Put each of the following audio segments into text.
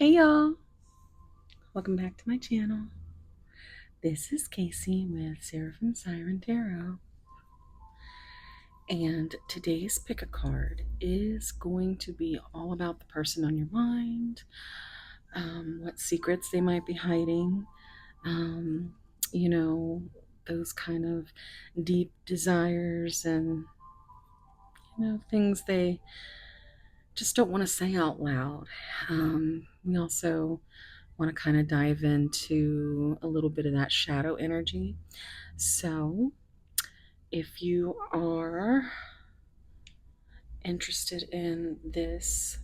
Hey y'all, welcome back to my channel. This is Casey with Seraphim Siren Tarot, and today's pick a card is going to be all about the person on your mind, what secrets they might be hiding, um, you know, those kind of deep desires and things they just don't want to say out loud. We also want to kind of dive into a little bit of that shadow energy. So, if you are interested in this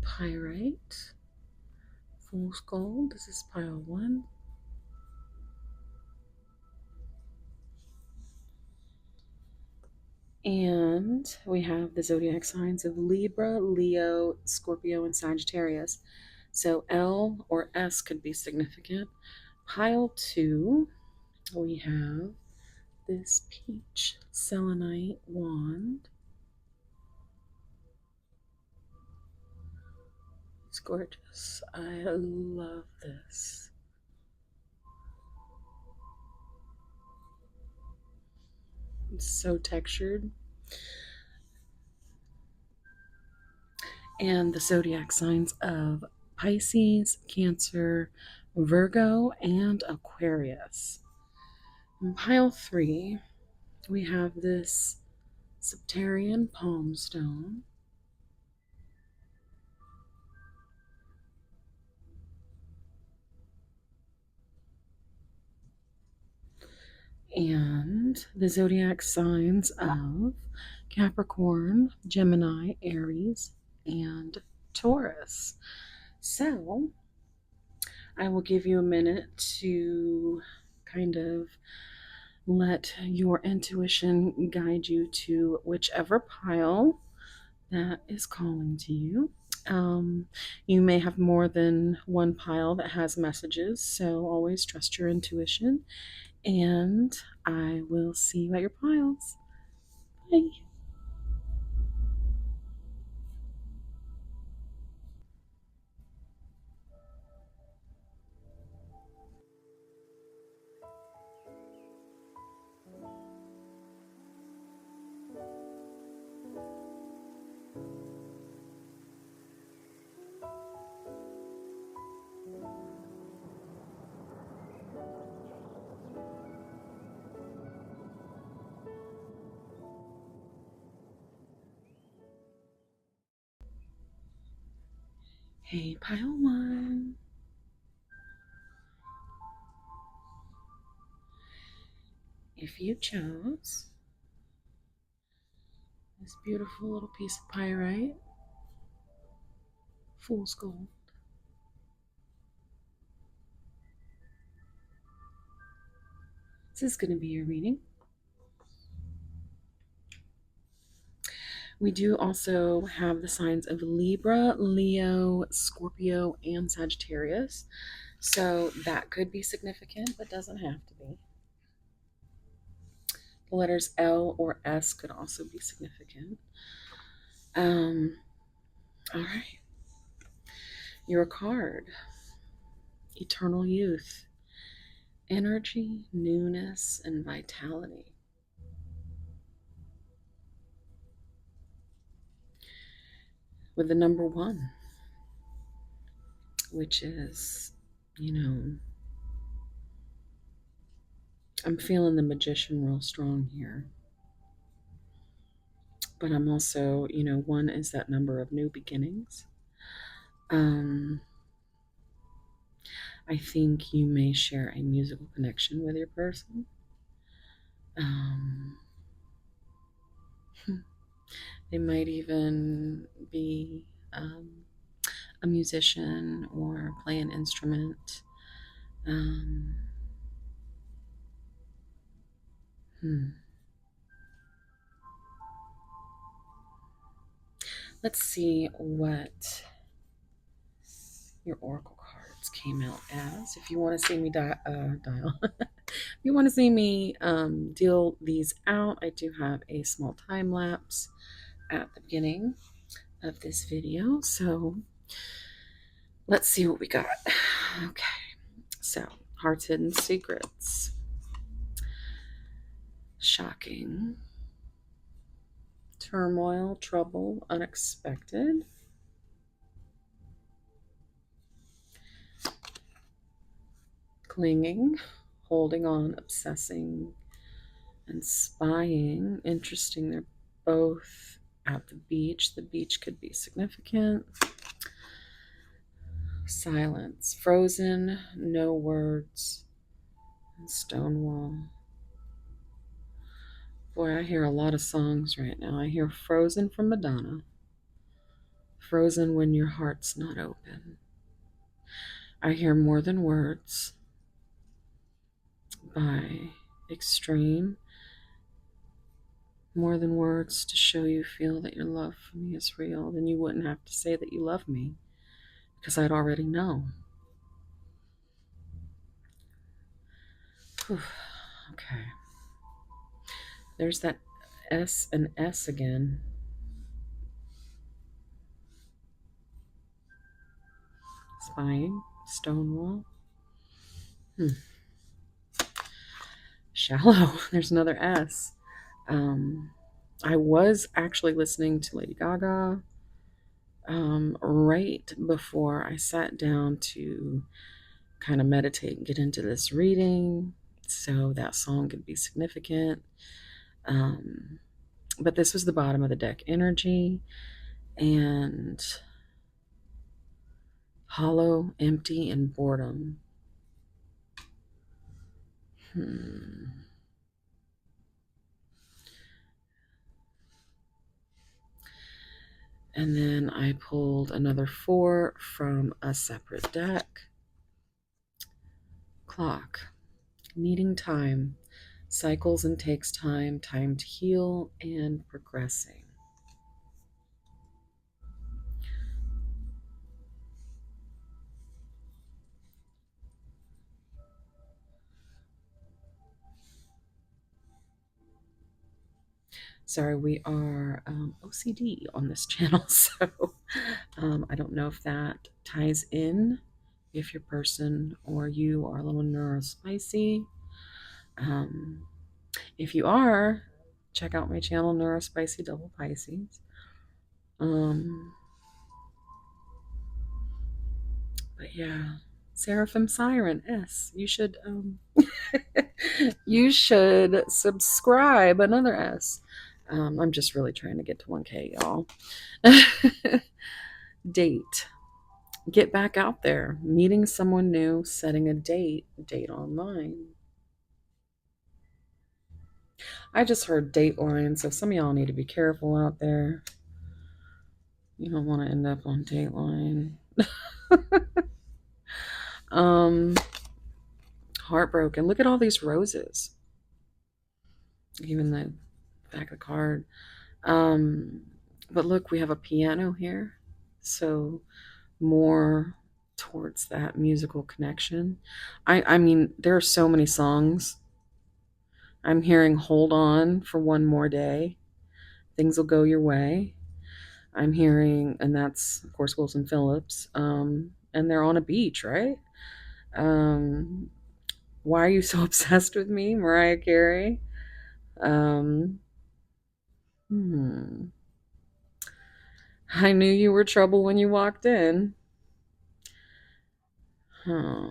pyrite, fool's gold, this is pile one. And we have the zodiac signs of Libra, Leo, Scorpio, and Sagittarius. So L or S could be significant. Pile two, we have this peach selenite wand. It's gorgeous. I love this. It's so textured. And the zodiac signs of Pisces, Cancer, Virgo, and Aquarius. In pile three, we have this Septarian palm stone. And the zodiac signs of Capricorn, Gemini, Aries, and Taurus. So I will give you a minute to kind of let your intuition guide you to whichever pile that is calling to you. You may have more than one pile that has messages, so always trust your intuition. And I will see you at your piles. Bye. Hey, pile one. If you chose this beautiful little piece of pyrite, fool's gold, this is going to be your reading. We do also have the signs of Libra, Leo, Scorpio, and Sagittarius. So that could be significant, but doesn't have to be. The letters L or S could also be significant. All right. Your card, eternal youth, energy, newness, and vitality. With the number one, which is, I'm feeling the magician real strong here. But I'm also, one is that number of new beginnings. I think you may share a musical connection with your person. They might even be a musician or play an instrument. Let's see what your oracle cards came out as. If you want to see me dial, if you want to see me deal these out, I do have a small time lapse at the beginning of this video. So Let's see what we got. Okay, so heart's hidden secrets. Shocking. Turmoil, trouble, unexpected. Clinging, holding on, obsessing, and spying. Interesting. They're both at the beach. The beach could be significant. Silence. Frozen, no words, and Stonewall. Boy, I hear a lot of songs right now. I hear Frozen from Madonna. Frozen when your heart's not open. I hear More Than Words by Extreme. More than words to show you feel that your love for me is real. Then you wouldn't have to say that you love me because I'd already know. Whew. Okay. There's that S and S again. Spying, Stonewall. Shallow. There's another S. I was actually listening to Lady Gaga right before I sat down to kind of meditate and get into this reading, so that song could be significant. But this was the bottom of the deck energy, and hollow, empty, and boredom. And then I pulled another 4 from a separate deck. Clock. Needing time. Cycles and takes time. Time to heal and progressing. Sorry, we are OCD on this channel, so I don't know if that ties in if your person or you are a little neurospicy. If you are, check out my channel, Neurospicy Double Pisces. But yeah, Seraphim Siren S. You should you should subscribe. Another S. I'm just really trying to get to 1K, y'all. Date. Get back out there. Meeting someone new, setting a date online. I just heard Dateline, so some of y'all need to be careful out there. You don't want to end up on Dateline. Heartbroken. Look at all these roses. Even the back of the card. But look, we have a piano here. So more towards that musical connection. I mean, there are so many songs. I'm hearing Hold On for One More Day. Things Will Go Your Way. I'm hearing, and that's, of course, Wilson Phillips. And they're on a beach, right? Why Are You So Obsessed with Me? Mariah Carey. I knew you were trouble when you walked in. Huh.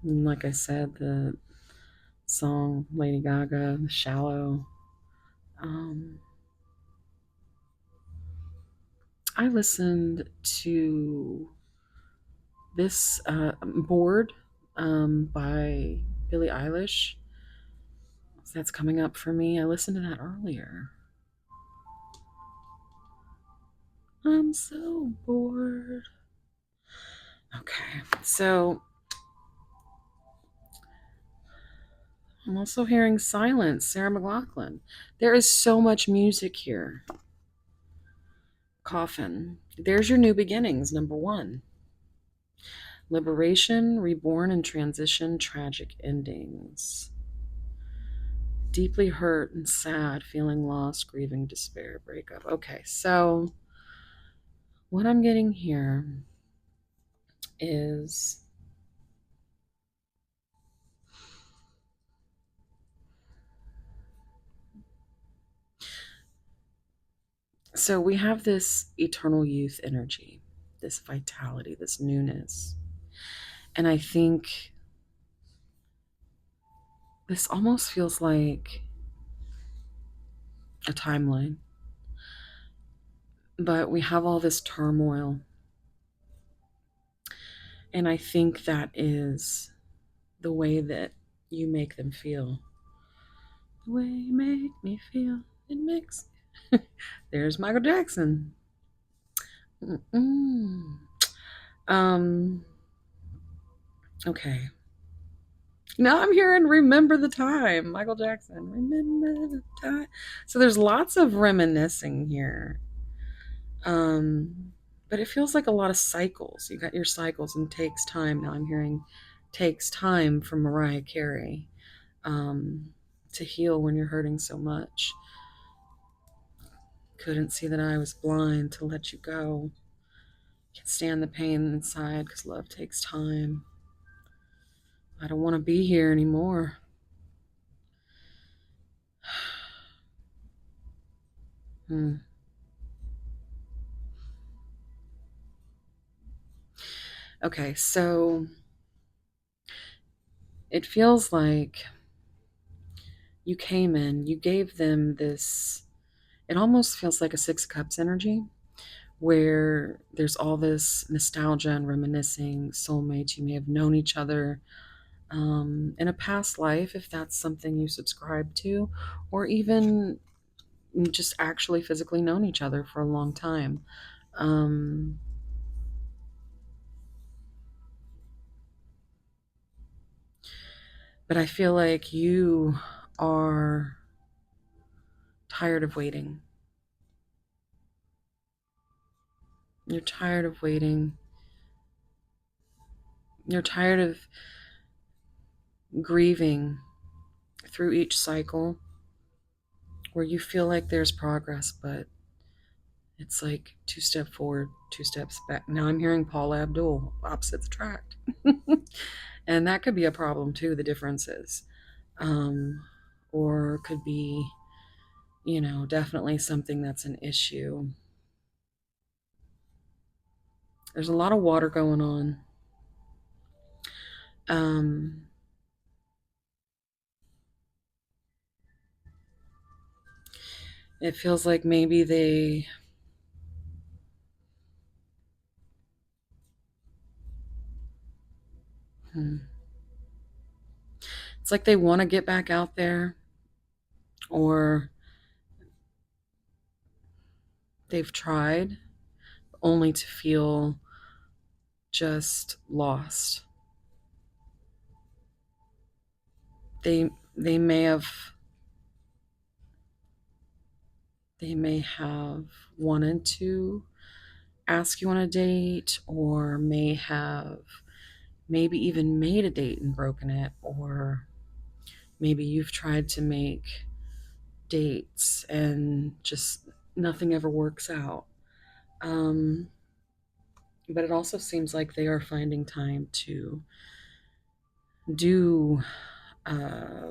And like I said, the song Lady Gaga, Shallow. I listened to this Bored by Billie Eilish. That's coming up for me. I listened to that earlier. I'm so bored. Okay, so I'm also hearing Silence, Sarah McLachlan. There is so much music here. Coffin. There's your new beginnings, number 1. Liberation, reborn and transition, tragic endings. Deeply hurt and sad, feeling lost, grieving, despair, breakup. Okay, so What I'm getting here is so we have this eternal youth energy, this vitality, this newness. And I think this almost feels like a timeline. But we have all this turmoil. And I think that is the way that you make them feel. The way you make me feel, it makes. There's Michael Jackson. Mm-mm. Um. Okay. Now I'm hearing "Remember the Time," Michael Jackson. Remember the time. So there's lots of reminiscing here. Um, but it feels like a lot of cycles. You got your cycles and takes time. Now I'm hearing takes time from Mariah Carey to heal when you're hurting so much. Couldn't see that I was blind to let you go. Can't stand the pain inside because love takes time. I don't want to be here anymore. Hmm. Okay, so it feels like you came in, you gave them this, it almost feels like a Six of Cups energy where there's all this nostalgia and reminiscing, soulmates. You may have known each other in a past life, if that's something you subscribe to, or even just actually physically known each other for a long time. Um, but I feel like you are tired of waiting. You're tired of waiting. You're tired of grieving through each cycle where you feel like there's progress, but it's like two steps forward, two steps back. Now I'm hearing Paula Abdul, opposites attract. And that could be a problem too, the differences. Or could be, definitely something that's an issue. There's a lot of water going on. Um, it feels like maybe they hmm, it's like they want to get back out there, or they've tried only to feel just lost. They may have wanted to ask you on a date, or may have maybe even made a date and broken it, or maybe you've tried to make dates and just nothing ever works out. Um, but it also seems like they are finding time to do uh,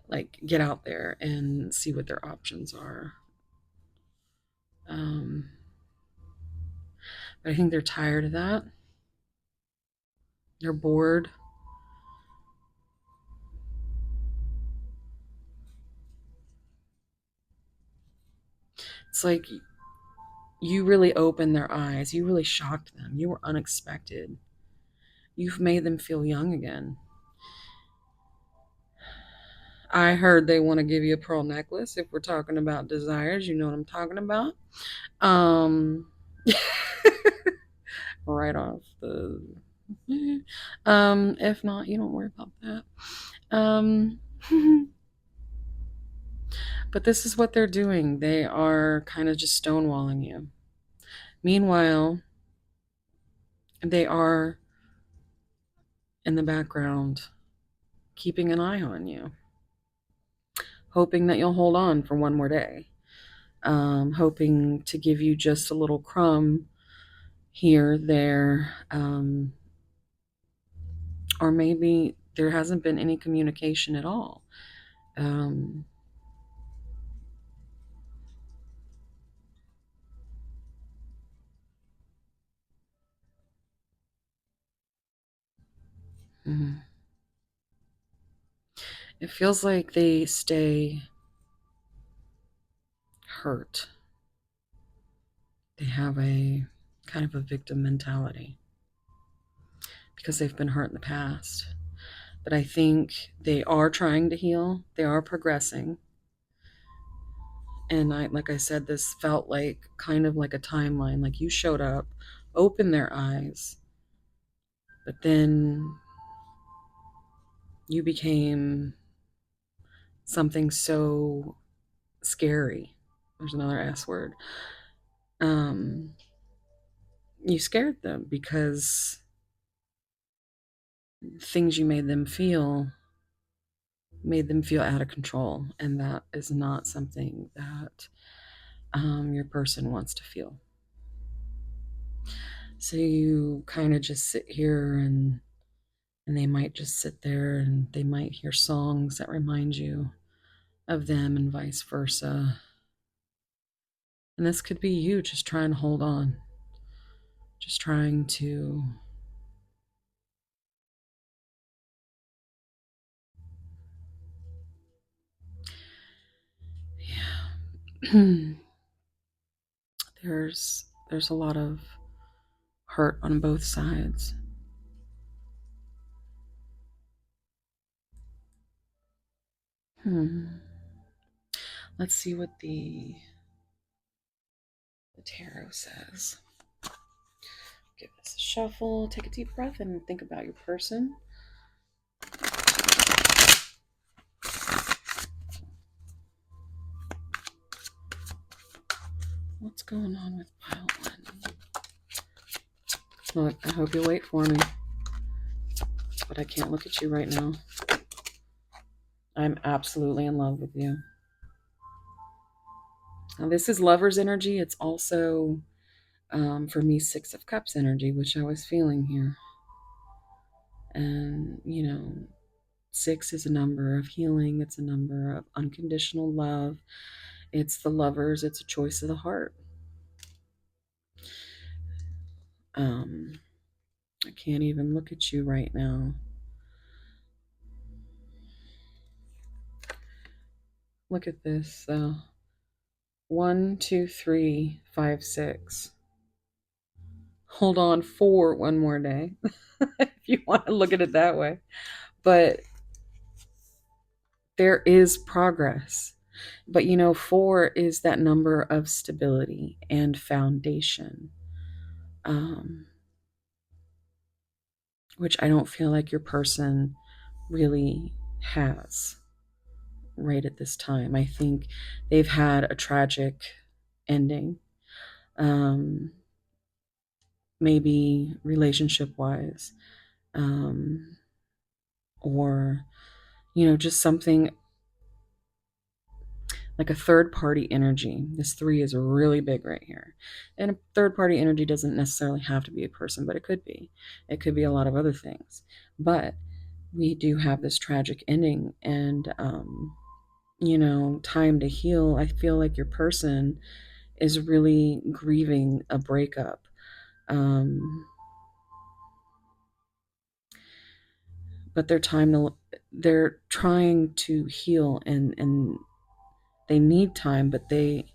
like get out there and see what their options are. Um, but I think they're tired of that. They're bored. It's like you really opened their eyes. You really shocked them. You were unexpected. You've made them feel young again. I heard they want to give you a pearl necklace. If we're talking about desires, you know what I'm talking about. Um, right off the. If not, you don't worry about that. Um, but this is what they're doing. They are kind of just stonewalling you. Meanwhile, they are in the background keeping an eye on you, hoping that you'll hold on for one more day. hoping to give you just a little crumb here, there, or maybe there hasn't been any communication at all. Um, mhm. It feels like they stay hurt. They have a kind of a victim mentality because they've been hurt in the past. But I think they are trying to heal. They are progressing. And like I said, this felt like kind of like a timeline. Like you showed up, opened their eyes, but then you became something so scary. There's another S word. Um, you scared them because things you made them feel out of control, and that is not something that your person wants to feel. So you kind of just sit here, and they might just sit there and they might hear songs that remind you of them and vice versa. And this could be you just trying to hold on, just trying to, yeah. there's a lot of hurt on both sides. Let's see what the tarot says. Give this a shuffle, take a deep breath, and think about your person. What's going on with pile one? Look, I hope you'll wait for me, but I can't look at you right now. I'm absolutely in love with you. Now, this is Lover's energy. It's also, for me, Six of Cups energy, which I was feeling here. And, you know, 6 is a number of healing. It's a number of unconditional love. It's the lovers. It's a choice of the heart. I can't even look at you right now. Look at this. 1, 2, 3, 5, 6. Hold on for one more day, if you want to look at it that way. But there is progress. But you know, 4 is that number of stability and foundation, which I don't feel like your person really has right at this time. I think they've had a tragic ending, maybe relationship wise, or, you know, just something like a third party energy. This 3 is really big right here. And a third party energy doesn't necessarily have to be a person, but it could be. It could be a lot of other things. But we do have this tragic ending, and, you know, time to heal. I feel like your person is really grieving a breakup. But they're trying to heal, and they need time, but they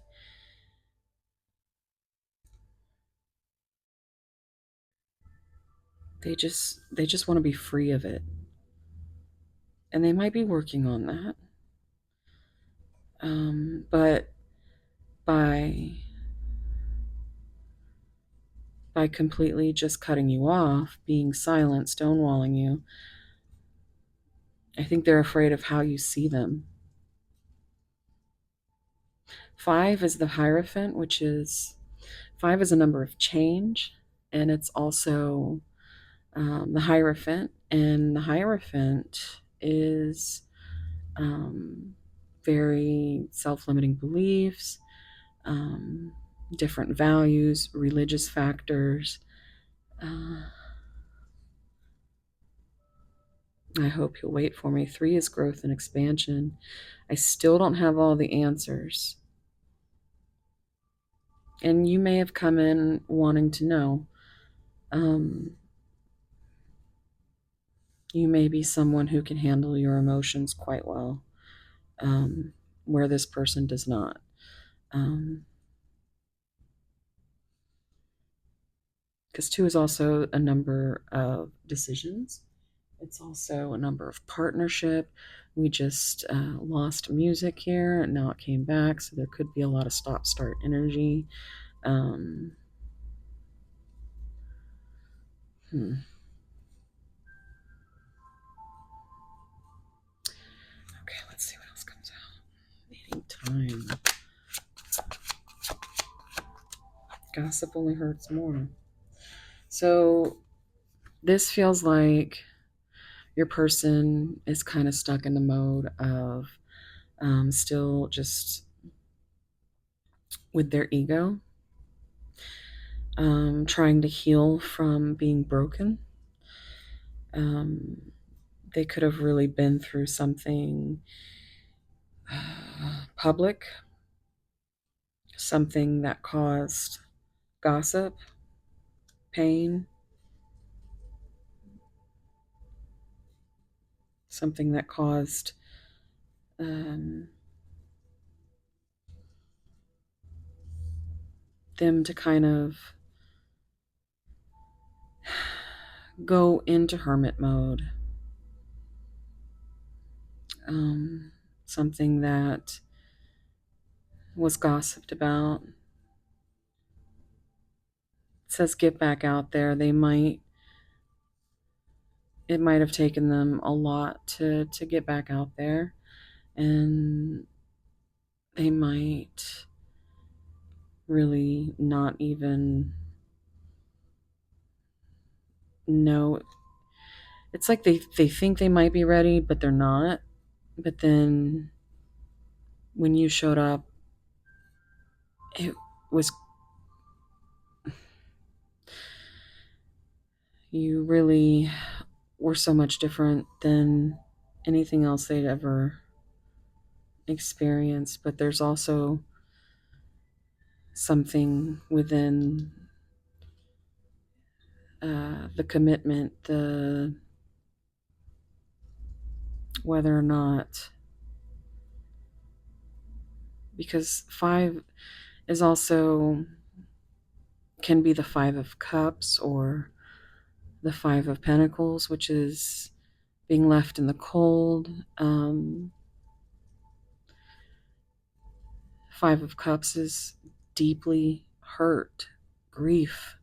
just want to be free of it, and they might be working on that. But by completely just cutting you off, being silent, stonewalling you, I think they're afraid of how you see them. 5 is the Hierophant, which is 5 is a number of change, and it's also the Hierophant, and the Hierophant is very self-limiting beliefs, different values, religious factors. I hope you'll wait for me. 3 is growth and expansion. I still don't have all the answers. And you may have come in wanting to know. You may be someone who can handle your emotions quite well, where this person does not. Because 2 is also a number of decisions. It's also a number of partnership. We just lost music here, and now it came back, so there could be a lot of stop-start energy. Okay, let's see what else comes out. Needing time. Gossip only hurts more. So this feels like your person is kind of stuck in the mode of still just with their ego, trying to heal from being broken. They could have really been through something public, something that caused gossip, pain, something that caused them to kind of go into hermit mode. Something that was gossiped about. It says get back out there. It might have taken them a lot to get back out there, and they might really not even know. It's like they think they might be ready, but they're not. But then when you showed up, it was, you really were so much different than anything else they'd ever experienced. But there's also something within the commitment, the whether or not, because 5 is also can be the 5 of Cups or the 5 of Pentacles, which is being left in the cold. 5 of Cups is deeply hurt, grief.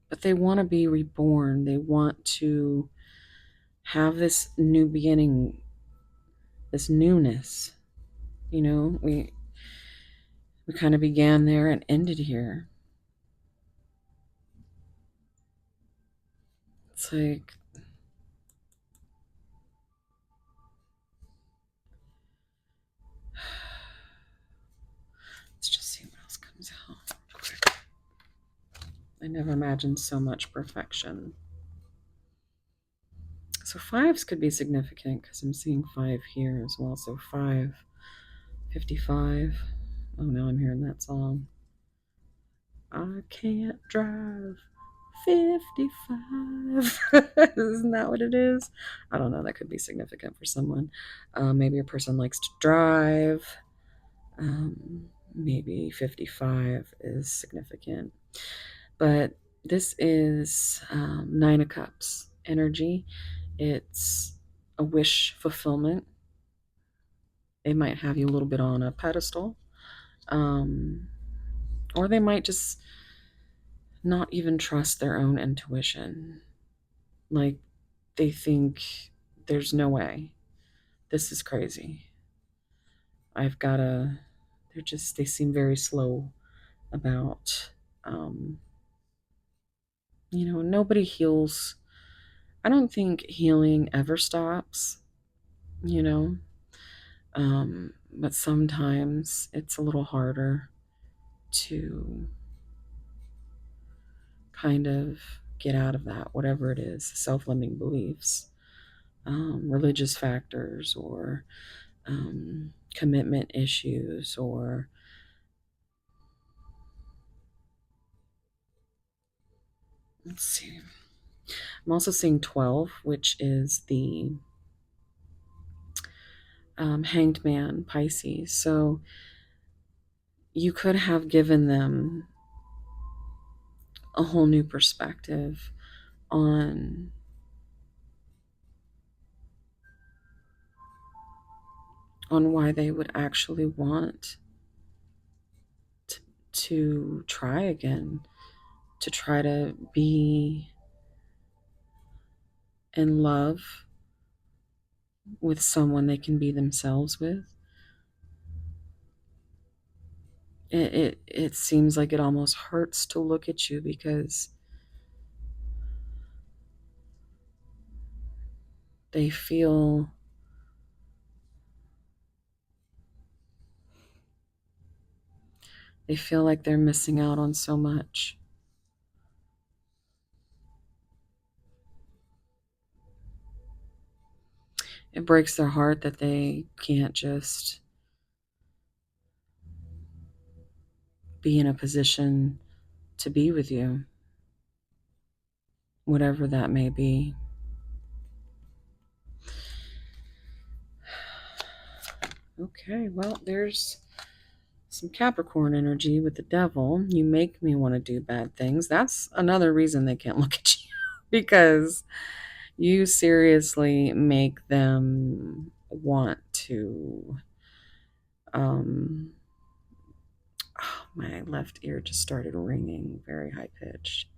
But they want to be reborn. They want to have this new beginning, this newness. You know, we kind of began there and ended here. It's like, let's just see what else comes out. I never imagined so much perfection. So 5s could be significant because I'm seeing 5 here as well. So 5, 55. Oh, now I'm hearing that song. I can't drive 55. Isn't that what it is? I don't know. That could be significant for someone. Maybe a person likes to drive. Maybe 55 is significant. But this is 9 of Cups energy. It's a wish fulfillment. They might have you a little bit on a pedestal. Or they might just not even trust their own intuition. Like, they think there's no way. This is crazy. They seem very slow about, nobody heals. I don't think healing ever stops, you know. But sometimes it's a little harder to kind of get out of that, whatever it is, self-limiting beliefs, religious factors, or commitment issues, or let's see. I'm also seeing 12, which is the hanged man, Pisces. So you could have given them a whole new perspective on why they would actually want to try again, to try to be in love with someone they can be themselves with. It seems like it almost hurts to look at you because they feel like they're missing out on so much. It breaks their heart that they can't just be in a position to be with you, whatever that may be. Okay, well, there's some Capricorn energy with the devil. You make me want to do bad things. That's another reason they can't look at you because you seriously make them want to. Oh, my left ear just started ringing, very high pitched.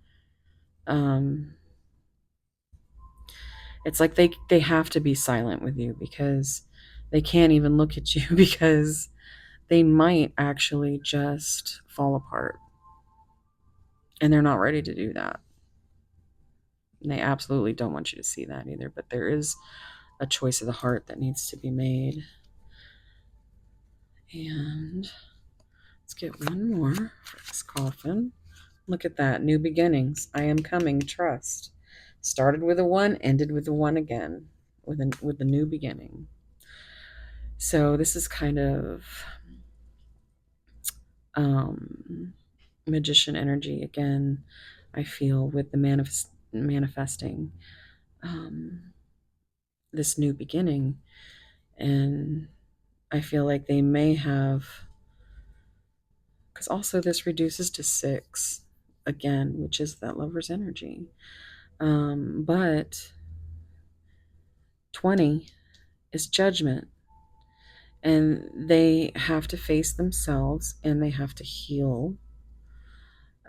It's like they have to be silent with you because they can't even look at you because they might actually just fall apart. And they're not ready to do that. And they absolutely don't want you to see that either. But there is a choice of the heart that needs to be made. And let's get one more for this coffin. Look at that. New beginnings. I am coming. Trust. Started with a 1, ended with a 1 again. With the new beginning. So this is kind of magician energy again. I feel with the manifesting this new beginning, and I feel like they may have, because also this reduces to 6 again, which is that lover's energy. But 20 is judgment, and they have to face themselves and they have to heal.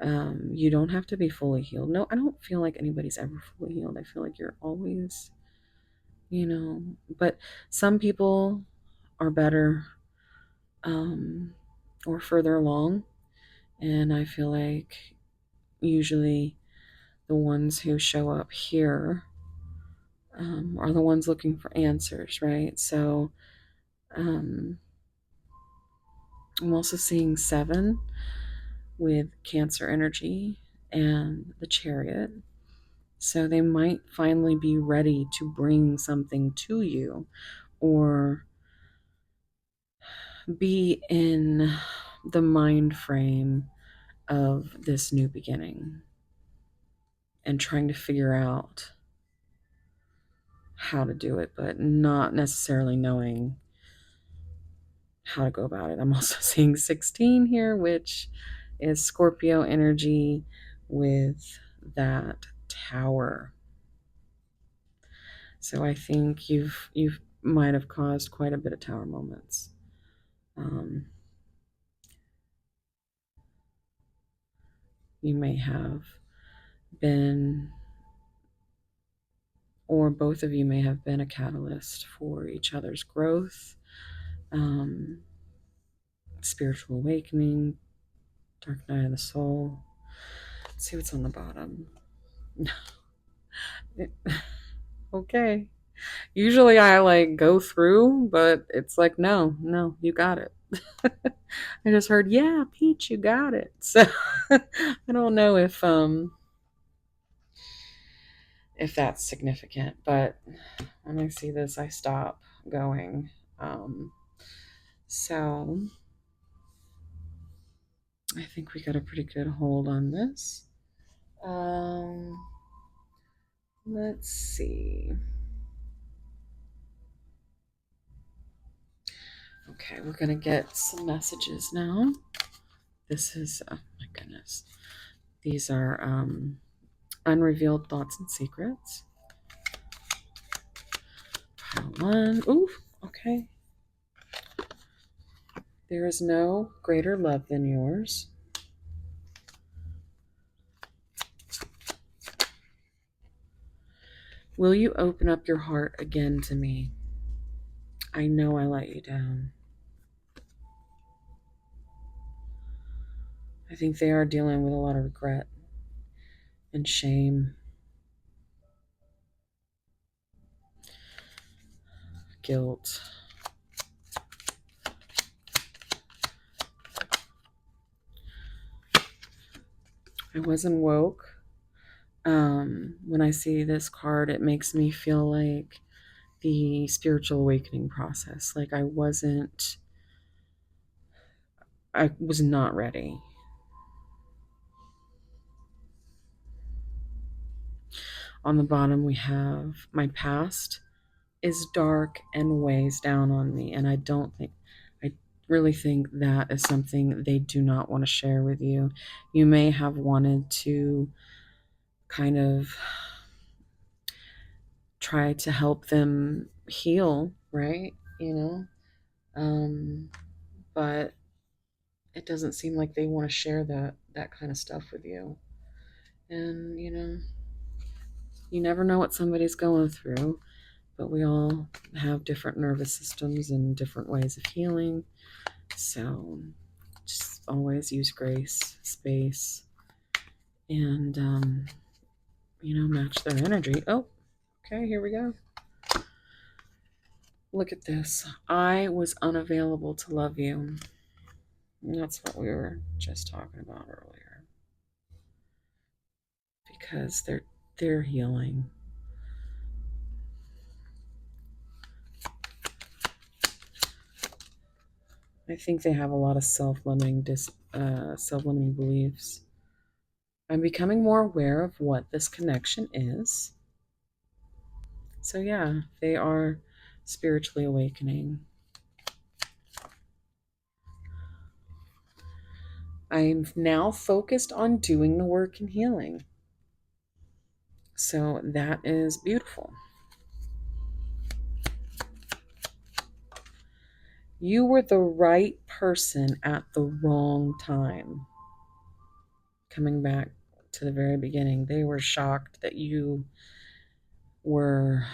You don't have to be fully healed. No, I don't feel like anybody's ever fully healed. I feel like you're always, but some people are better or further along. And I feel like usually the ones who show up here are the ones looking for answers, right? So I'm also seeing 7 with Cancer energy and the Chariot. So they might finally be ready to bring something to you or be in the mind frame of this new beginning and trying to figure out how to do it, but not necessarily knowing how to go about it. I'm also seeing 16 here, which is Scorpio energy with that Tower. So I think you've might have caused quite a bit of Tower moments. You may have been, or both of you may have been, a catalyst for each other's growth, spiritual awakening, dark night of the soul. Let's see what's on the bottom. Okay. Usually I like go through, but it's like, no, no, you got it. I just heard, yeah, Peach, you got it. So I don't know if that's significant, but when I see this, I stop going. Um, so I think we got a pretty good hold on this. Um, let's see. Okay, we're gonna get some messages now. This is, oh my goodness. These are unrevealed thoughts and secrets. Pile one. Ooh, okay. There is no greater love than yours. Will you open up your heart again to me? I know I let you down. I think they are dealing with a lot of regret and shame, guilt. I wasn't woke. When I see this card, it makes me feel like the spiritual awakening process. Like I was not ready. On the bottom, we have my past is dark and weighs down on me. And I really think that is something they do not want to share with you. You may have wanted to kind of try to help them heal, right? Um, but it doesn't seem like they want to share that kind of stuff with you. And you never know what somebody's going through, but we all have different nervous systems and different ways of healing. So just always use grace, space, and match their energy. Oh, okay, here we go. Look at this. I was unavailable to love you. And that's what we were just talking about earlier. Because they're healing. I think they have a lot of self-limiting beliefs. I'm becoming more aware of what this connection is. So yeah, they are spiritually awakening. I'm now focused on doing the work and healing. So that is beautiful. You were the right person at the wrong time. Coming back to the very beginning, they were shocked that you were,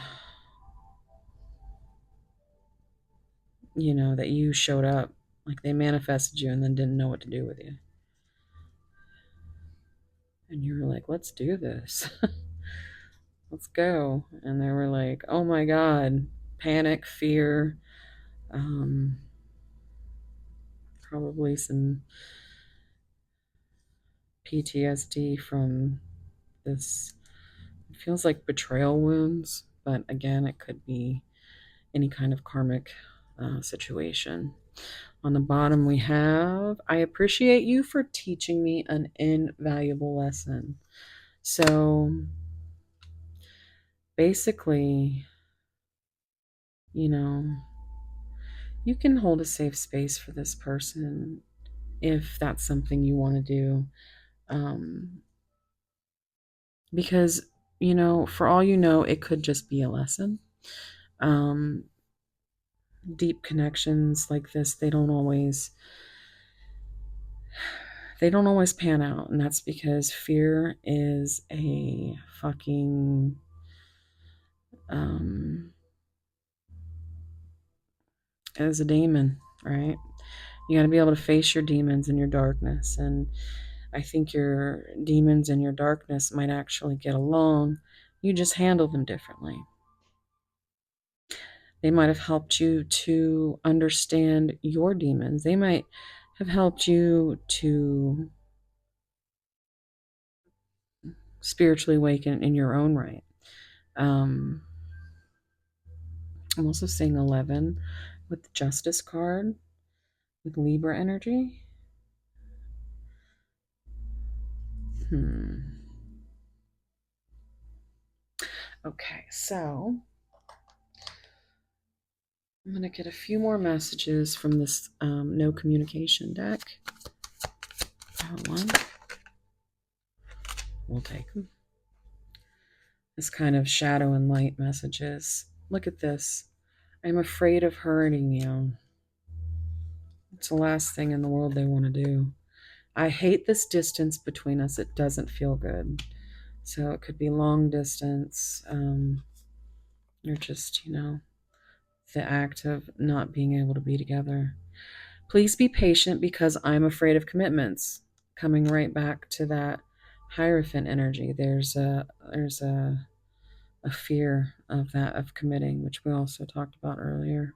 that you showed up. Like they manifested you and then didn't know what to do with you. And you were like, let's do this. Let's go. And they were like, oh my God, panic, fear, probably some PTSD from this. It feels like betrayal wounds, but again, it could be any kind of karmic situation. On the bottom, we have, I appreciate you for teaching me an invaluable lesson. So basically, you can hold a safe space for this person if that's something you want to do. Because, for all you know, it could just be a lesson. Um, Deep connections like this, they don't always pan out, and that's because fear is a fucking is a demon, right? You got to be able to face your demons and your darkness, and I think your demons and your darkness might actually get along. You just handle them differently. They might have helped you to understand your demons. They might have helped you to spiritually awaken in your own right. I'm also seeing 11 with the Justice card with Libra energy. Okay, so I'm going to get a few more messages from this no communication deck. One. We'll take them. This kind of shadow and light messages. Look at this. I'm afraid of hurting you. It's the last thing in the world they want to do. I hate this distance between us. It doesn't feel good. So it could be long distance, or just, the act of not being able to be together. Please be patient because I'm afraid of commitments. Coming right back to that Hierophant energy. There's a fear of that, of committing, which we also talked about earlier.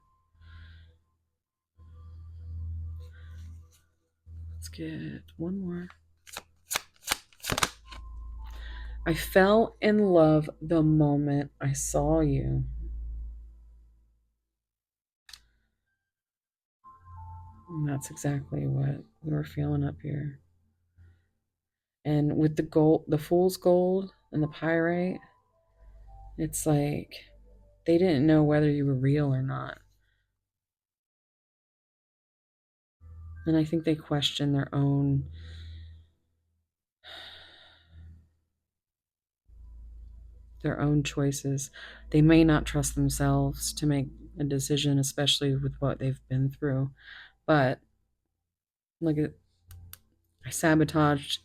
Let's get one more. I fell in love the moment I saw you. And that's exactly what we were feeling up here. And with the gold, the fool's gold and the pyrite, it's like they didn't know whether you were real or not. And I think they questioned their own choices. They may not trust themselves to make a decision, especially with what they've been through. But look at, I sabotaged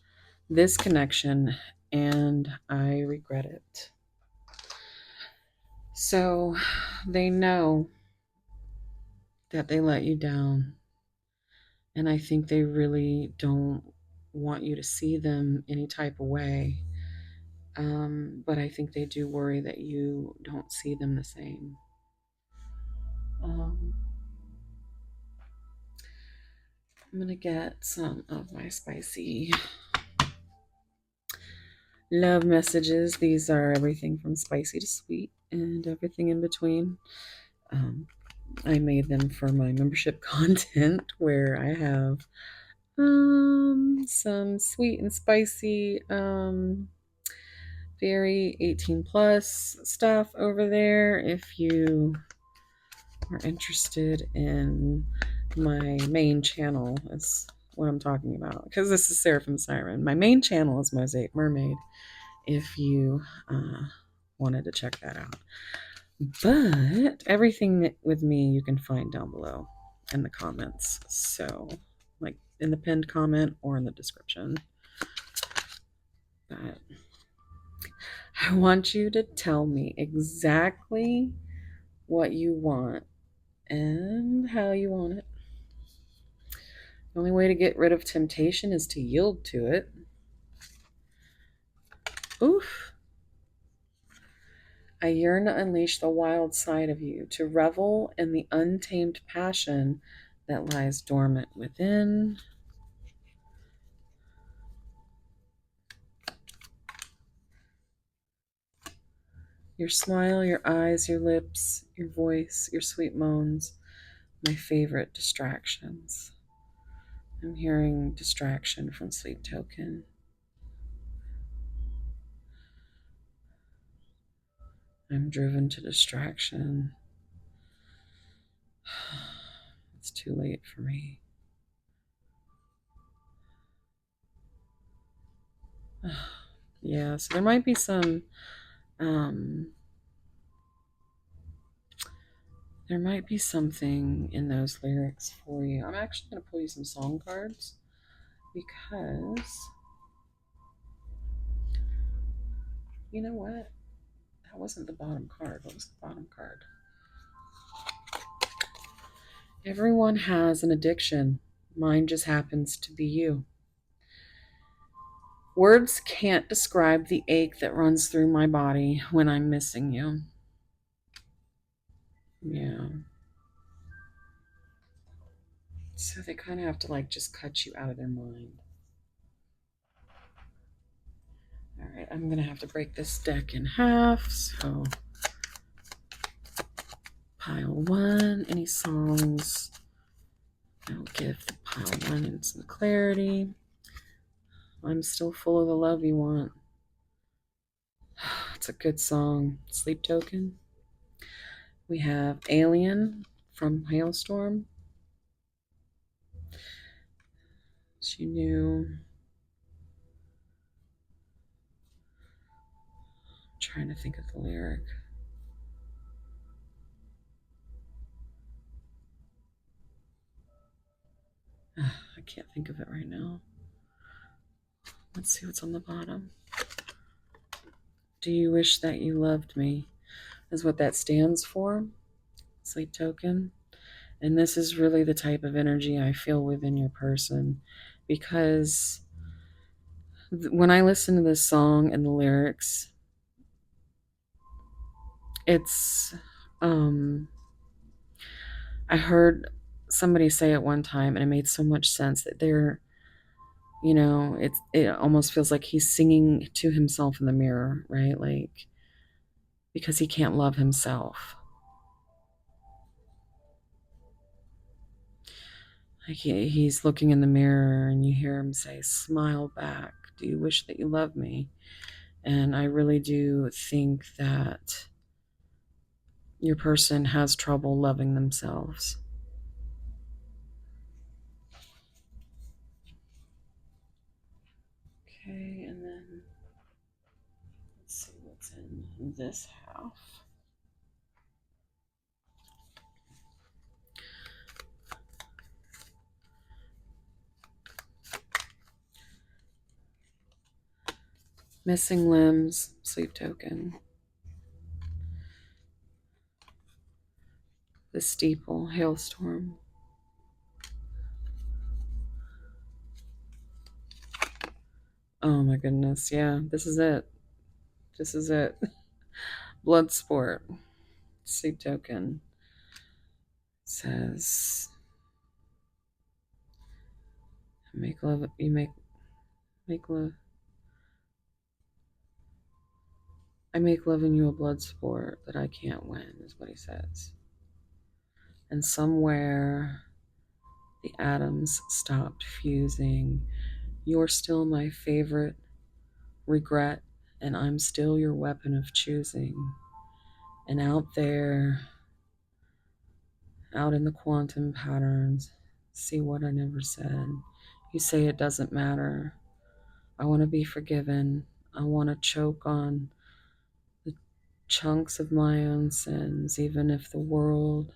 this connection and I regret it. So they know that they let you down. And I think they really don't want you to see them any type of way. But I think they do worry that you don't see them the same. I'm going to get some of my spicy love messages. These are everything from spicy to sweet and everything in between. I made them for my membership content where I have some sweet and spicy very 18 plus stuff over there if you are interested in my main channel. Is what I'm talking about, because this is Seraphim Siren. My main channel is Mosaic Mermaid if you wanted to check that out. But everything with me you can find down below in the comments. So, like in the pinned comment or in the description. But I want you to tell me exactly what you want and how you want it. The only way to get rid of temptation is to yield to it. Oof. I yearn to unleash the wild side of you, to revel in the untamed passion that lies dormant within. Your smile, your eyes, your lips, your voice, your sweet moans, my favorite distractions. I'm hearing distraction from Sleep Token. I'm driven to distraction. It's too late for me. Yeah, so there might be some there might be something in those lyrics for you. I'm actually going to pull you some song cards because you know what? That wasn't the bottom card. What was the bottom card? Everyone has an addiction. Mine just happens to be you. Words can't describe the ache that runs through my body when I'm missing you. Yeah. So they kind of have to like just cut you out of their mind. All right, I'm going to have to break this deck in half. So pile one, any songs that'll give the pile one some clarity. I'm still full of the love you want. It's a good song. Sleep Token. We have Alien from Hailstorm. She knew. I'm trying to think of the lyric. I can't think of it right now. Let's see what's on the bottom. Do you wish that you loved me? Is what that stands for. Sleep Token. And this is really the type of energy I feel within your person, because when I listen to this song and the lyrics, it's I heard somebody say it one time and it made so much sense that they're, it almost feels like he's singing to himself in the mirror, right? Like, because he can't love himself. Like he's looking in the mirror and you hear him say, smile back. Do you wish that you loved me? And I really do think that your person has trouble loving themselves. Okay, and then let's see what's in this half. Missing limbs, sleep token. The steeple, hailstorm. Oh my goodness, yeah, this is it. This is it. Blood sport, sleep token. It says, make love, you make love. I make loving you a blood sport, but I can't win, is what he says. And somewhere the atoms stopped fusing. You're still my favorite regret, and I'm still your weapon of choosing. And out there, out in the quantum patterns, see what I never said. You say it doesn't matter. I want to be forgiven. I want to choke on the chunks of my own sins, even if the world.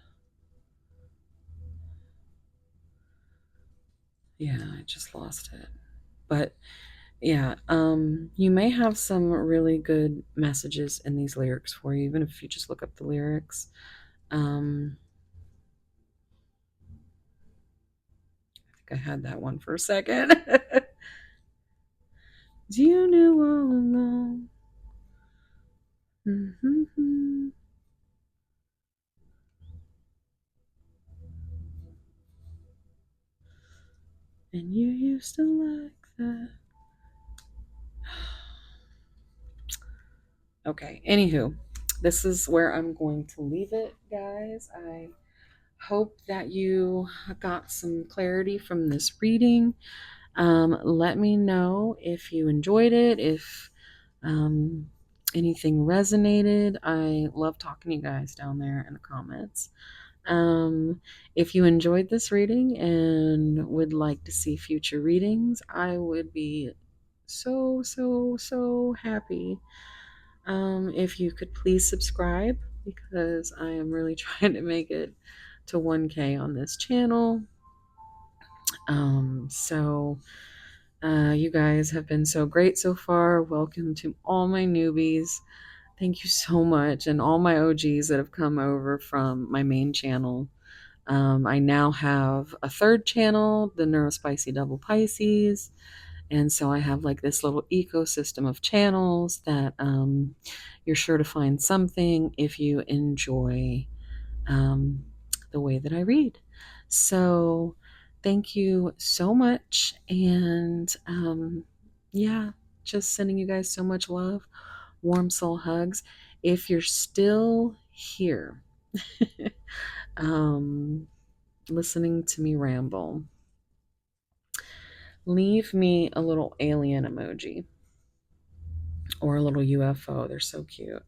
Yeah, I just lost it. But yeah, you may have some really good messages in these lyrics for you, even if you just look up the lyrics. I think I had that one for a second. You knew all along. Mm-hmm. And you used to like that. Okay, anywho, this is where I'm going to leave it, guys. I hope that you got some clarity from this reading. Let me know if you enjoyed it, if um, anything resonated. I love talking to you guys down there in the comments. If you enjoyed this reading and would like to see future readings, I would be so, so, so happy if you could please subscribe, because I am really trying to make it to 1K on this channel. So you guys have been so great so far. Welcome to all my newbies. Thank you so much. And all my OGs that have come over from my main channel. I now have a third channel, the Neurospicy Double Pisces. And so I have like this little ecosystem of channels that you're sure to find something if you enjoy the way that I read. So thank you so much. And yeah, just sending you guys so much love, warm soul hugs. If you're still here, listening to me ramble, leave me a little alien emoji or a little UFO. They're so cute.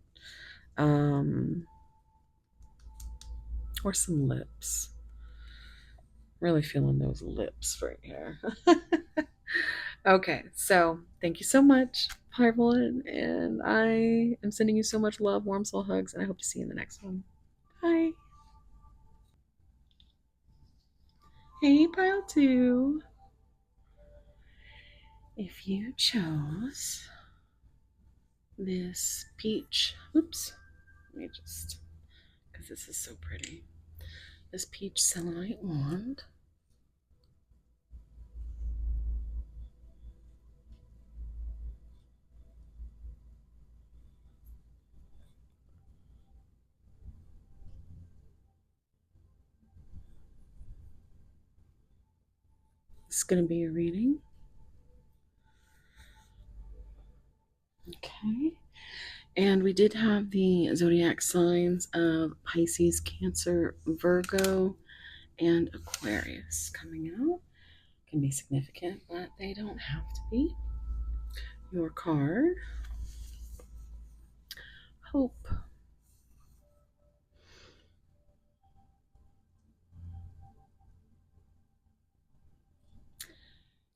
Or some lips. Really feeling those lips right here. Okay, so thank you so much, Pipeline, and I am sending you so much love, warm soul hugs, and I hope to see you in the next one. Bye. Hey, Pile 2. If you chose this peach, oops, let me just, because this is so pretty, this peach selenite wand, this is going to be a reading. Okay. And we did have the zodiac signs of Pisces, Cancer, Virgo, and Aquarius coming out. Can be significant, but they don't have to be. Your card, Hope.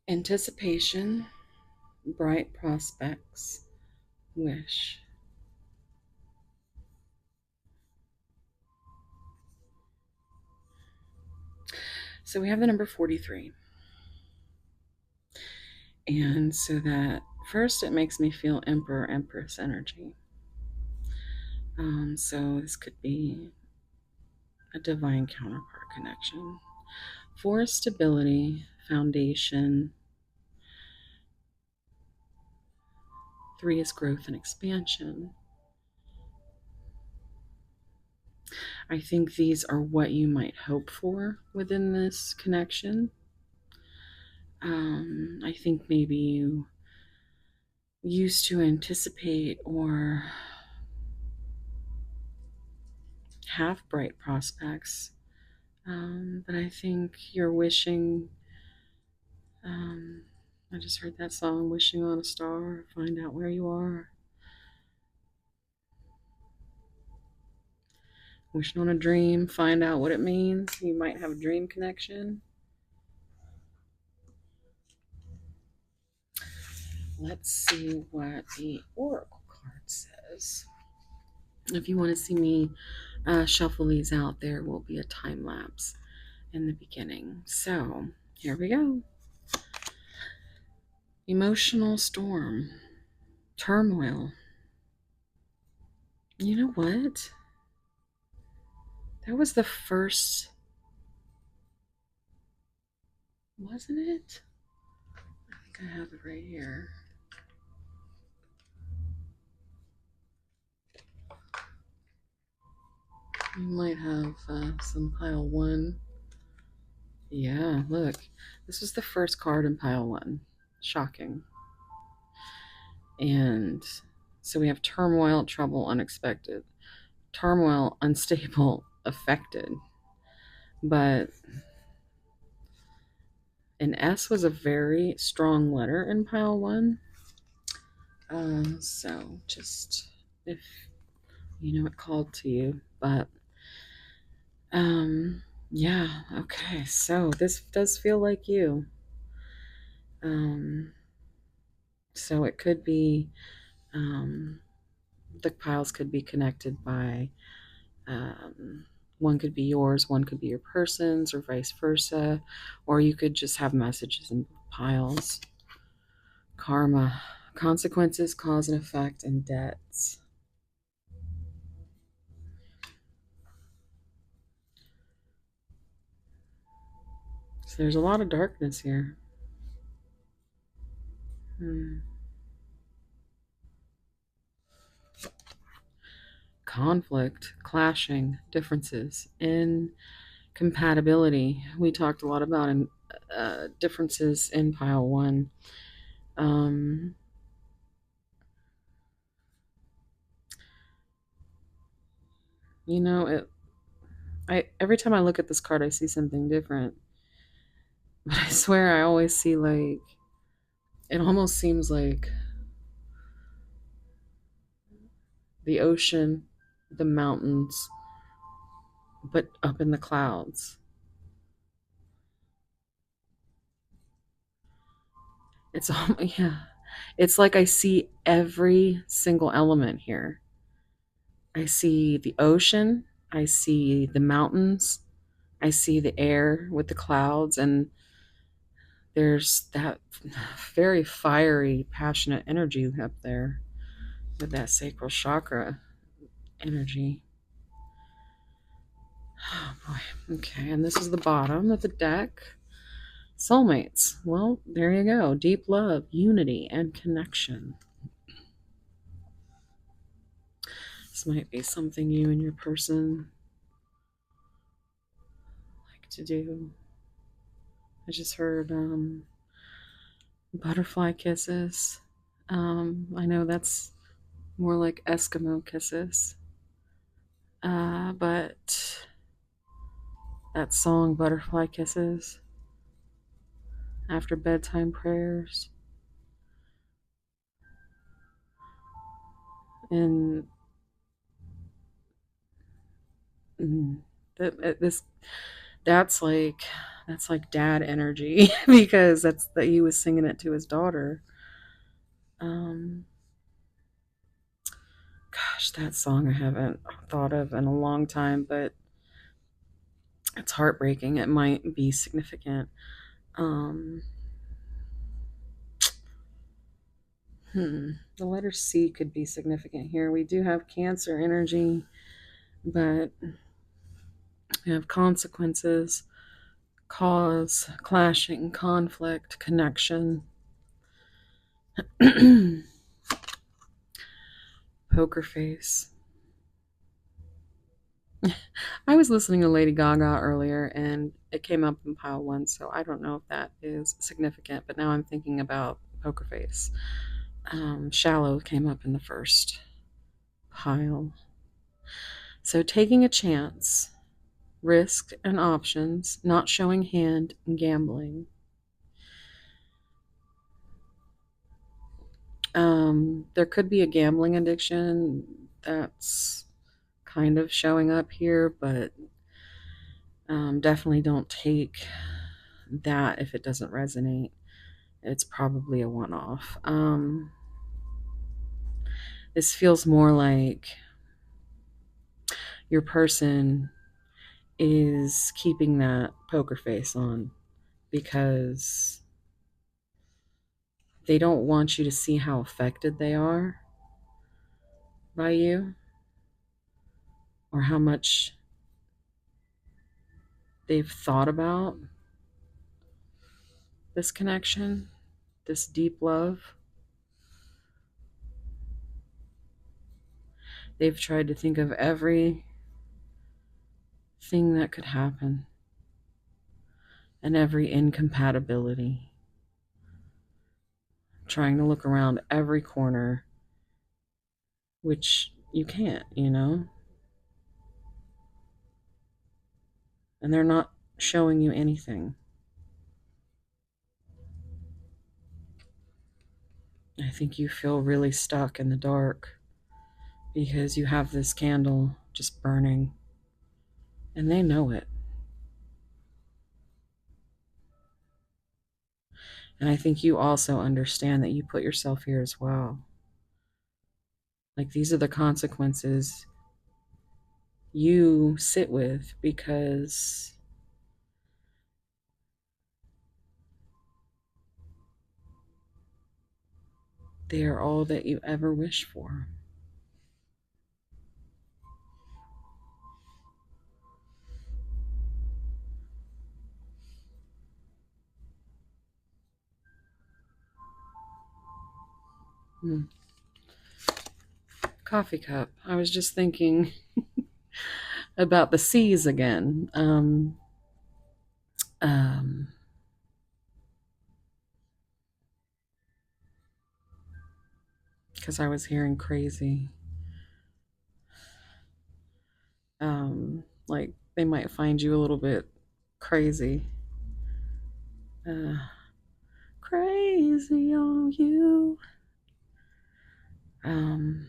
Anticipation, bright prospects, wish. So we have the number 43. And so that first it makes me feel Emperor, Empress energy. So this could be a divine counterpart connection. 4 is stability, foundation. 3 is growth and expansion. I think these are what you might hope for within this connection. I think maybe you used to anticipate or have bright prospects, but I think you're wishing. I just heard that song, Wishing on a Star, find out where you are. Wishing on a dream, find out what it means. You might have a dream connection. Let's see what the Oracle card says. If you want to see me shuffle these out, there will be a time lapse in the beginning. So here we go. Emotional storm, turmoil. You know what? That was the first, wasn't it? I think I have it right here. You might have some pile 1. Yeah, look. This was the first card in pile 1. Shocking. And so we have turmoil, trouble, unexpected. Turmoil, unstable, affected. But an S was a very strong letter in pile 1. So just if it called to you. But yeah, okay. So this does feel like you. So it could be the piles could be connected by one could be yours, one could be your person's, or vice versa, or you could just have messages in piles. Karma, consequences, cause and effect, and debts. So there's a lot of darkness here. conflict, clashing, differences, incompatibility. We talked a lot about differences in pile one. Um, you know, every time I look at this card, I see something different. But I swear, I always see like it almost seems like the ocean, the mountains, but up in the clouds. It's yeah. It's like I see every single element here. I see the ocean, I see the mountains, I see the air with the clouds, and there's that very fiery, passionate energy up there with that sacral chakra energy. Oh boy. Okay, and this is the bottom of the deck. Soulmates. Well, there you go. Deep love, unity, and connection. This might be something you and your person like to do. I just heard butterfly kisses. I know that's more like Eskimo kisses. But that song, Butterfly Kisses, after bedtime prayers, and this that's like dad energy because that's that he was singing it to his daughter. Um, Gosh, that song I haven't thought of in a long time, but it's heartbreaking. It might be significant. Um, the letter C could be significant here. We do have Cancer energy, but we have consequences, cause, clashing, conflict, connection. Poker face. I was listening to Lady Gaga earlier and it came up in pile one, so I don't know if that is significant, but now I'm thinking about poker face. Shallow came up in the first pile. So taking a chance, risk and options, not showing hand, and gambling. There could be a gambling addiction that's kind of showing up here, but definitely don't take that if it doesn't resonate. It's probably a one off. This feels more like your person is keeping that poker face on because they don't want you to see how affected they are by you or how much they've thought about this connection, this deep love. They've tried to think of every thing that could happen and every incompatibility, trying to look around every corner, which you can't, and they're not showing you anything. I think you feel really stuck in the dark because you have this candle just burning and they know it. And I think you also understand that you put yourself here as well. Like these are the consequences you sit with because they are all that you ever wish for. coffee cup. I was just thinking about the seas again. Um, because I was hearing crazy. Like they might find you a little bit crazy. Uh, Crazy on you. Um,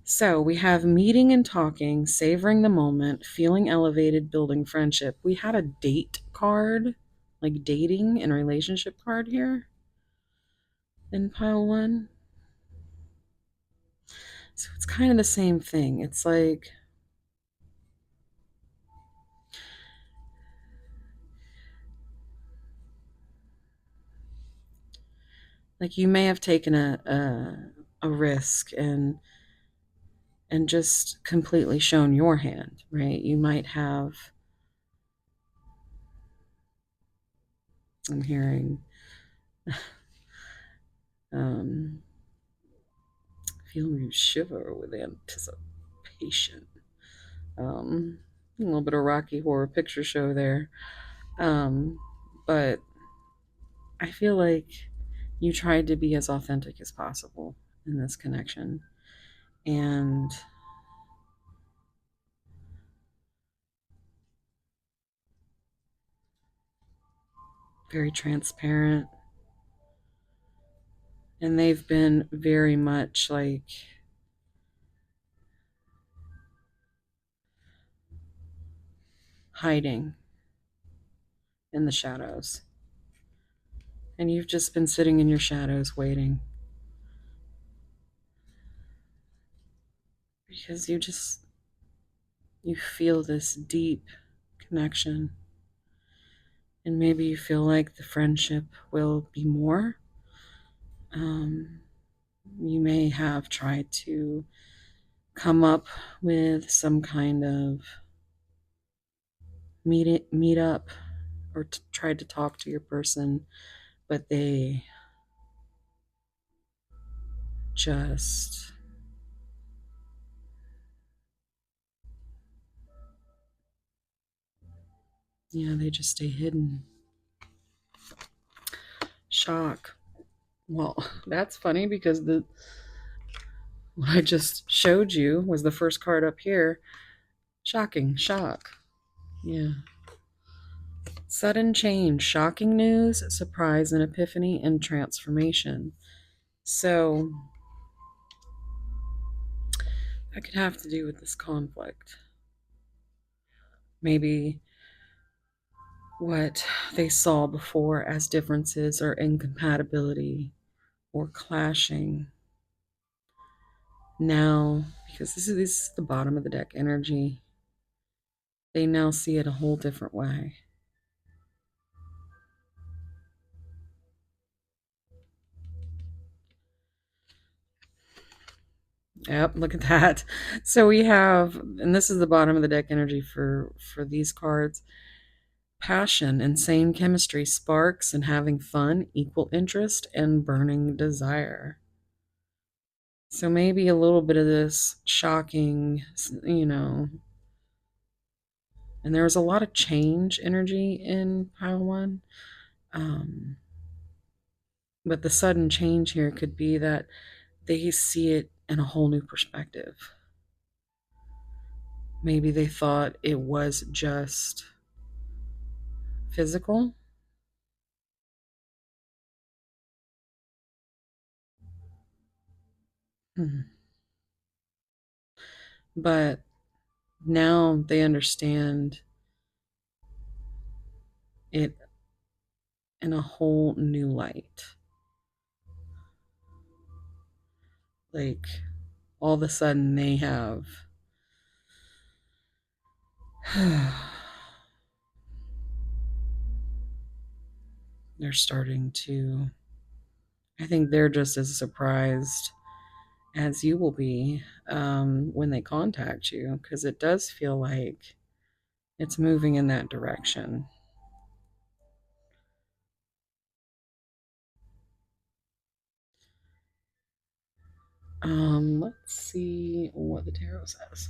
so we have meeting and talking, savoring the moment, feeling elevated, building friendship. We had a date card, like dating and relationship card here in pile one. So it's kind of the same thing. It's like you may have taken a risk and just completely shown your hand, right? You might have, I'm hearing, um, feeling you shiver with anticipation. A little bit of Rocky Horror Picture Show there. But I feel like you tried to be as authentic as possible in this connection and very transparent. And they've been very much like hiding in the shadows. And you've just been sitting in your shadows waiting because you feel this deep connection. And maybe you feel like the friendship will be more. Um, you may have tried to come up with some kind of meet up or tried to talk to your person, but they just they just stay hidden. Shock. Well, that's funny because the what I just showed you was the first card up here. Shocking, shock. Yeah. Sudden change, shocking news, surprise and epiphany, and transformation. So that could have to do with this conflict. Maybe what they saw before as differences or incompatibility or clashing now, because this is the bottom of the deck energy, they now see it a whole different way. Yep, look at that. So we have, and this is the bottom of the deck energy for these cards. Passion, insane chemistry, sparks and having fun, equal interest, and burning desire. So maybe a little bit of this shocking, and there was a lot of change energy in pile one. Um, but the sudden change here could be that they see it in a whole new perspective. Maybe they thought it was just physical. But now they understand it in a whole new light. Like all of a sudden they have they're starting to, I think they're just as surprised as you will be when they contact you, because it does feel like it's moving in that direction. Let's see what the tarot says.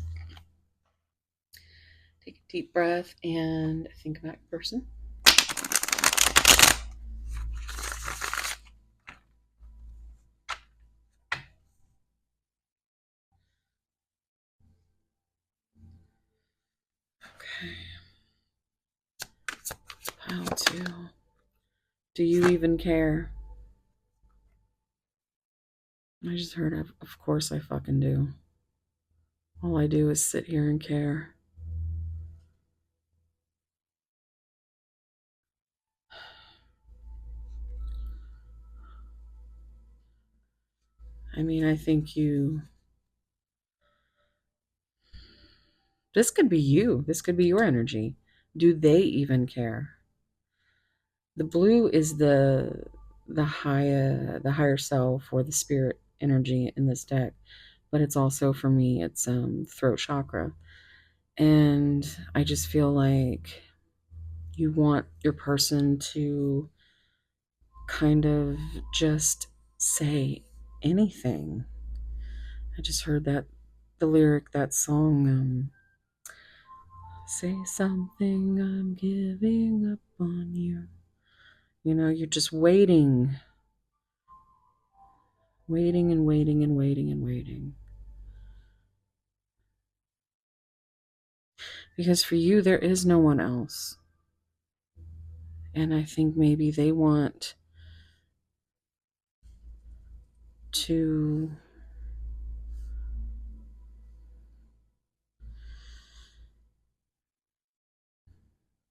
Take a deep breath and think about your person. Okay. How to. Do you even care? I just heard of course I fucking do. All I do is sit here and care. I mean, I think this could be you. This could be your energy. Do they even care? The blue is the higher self or the spirit energy in this deck, but it's also for me it's throat chakra. And I just feel like you want your person to kind of just say anything. I just heard the lyric, that song, say something, I'm giving up on you. You know, you're just waiting, waiting and waiting and waiting and waiting. Because for you, there is no one else. And I think maybe they want to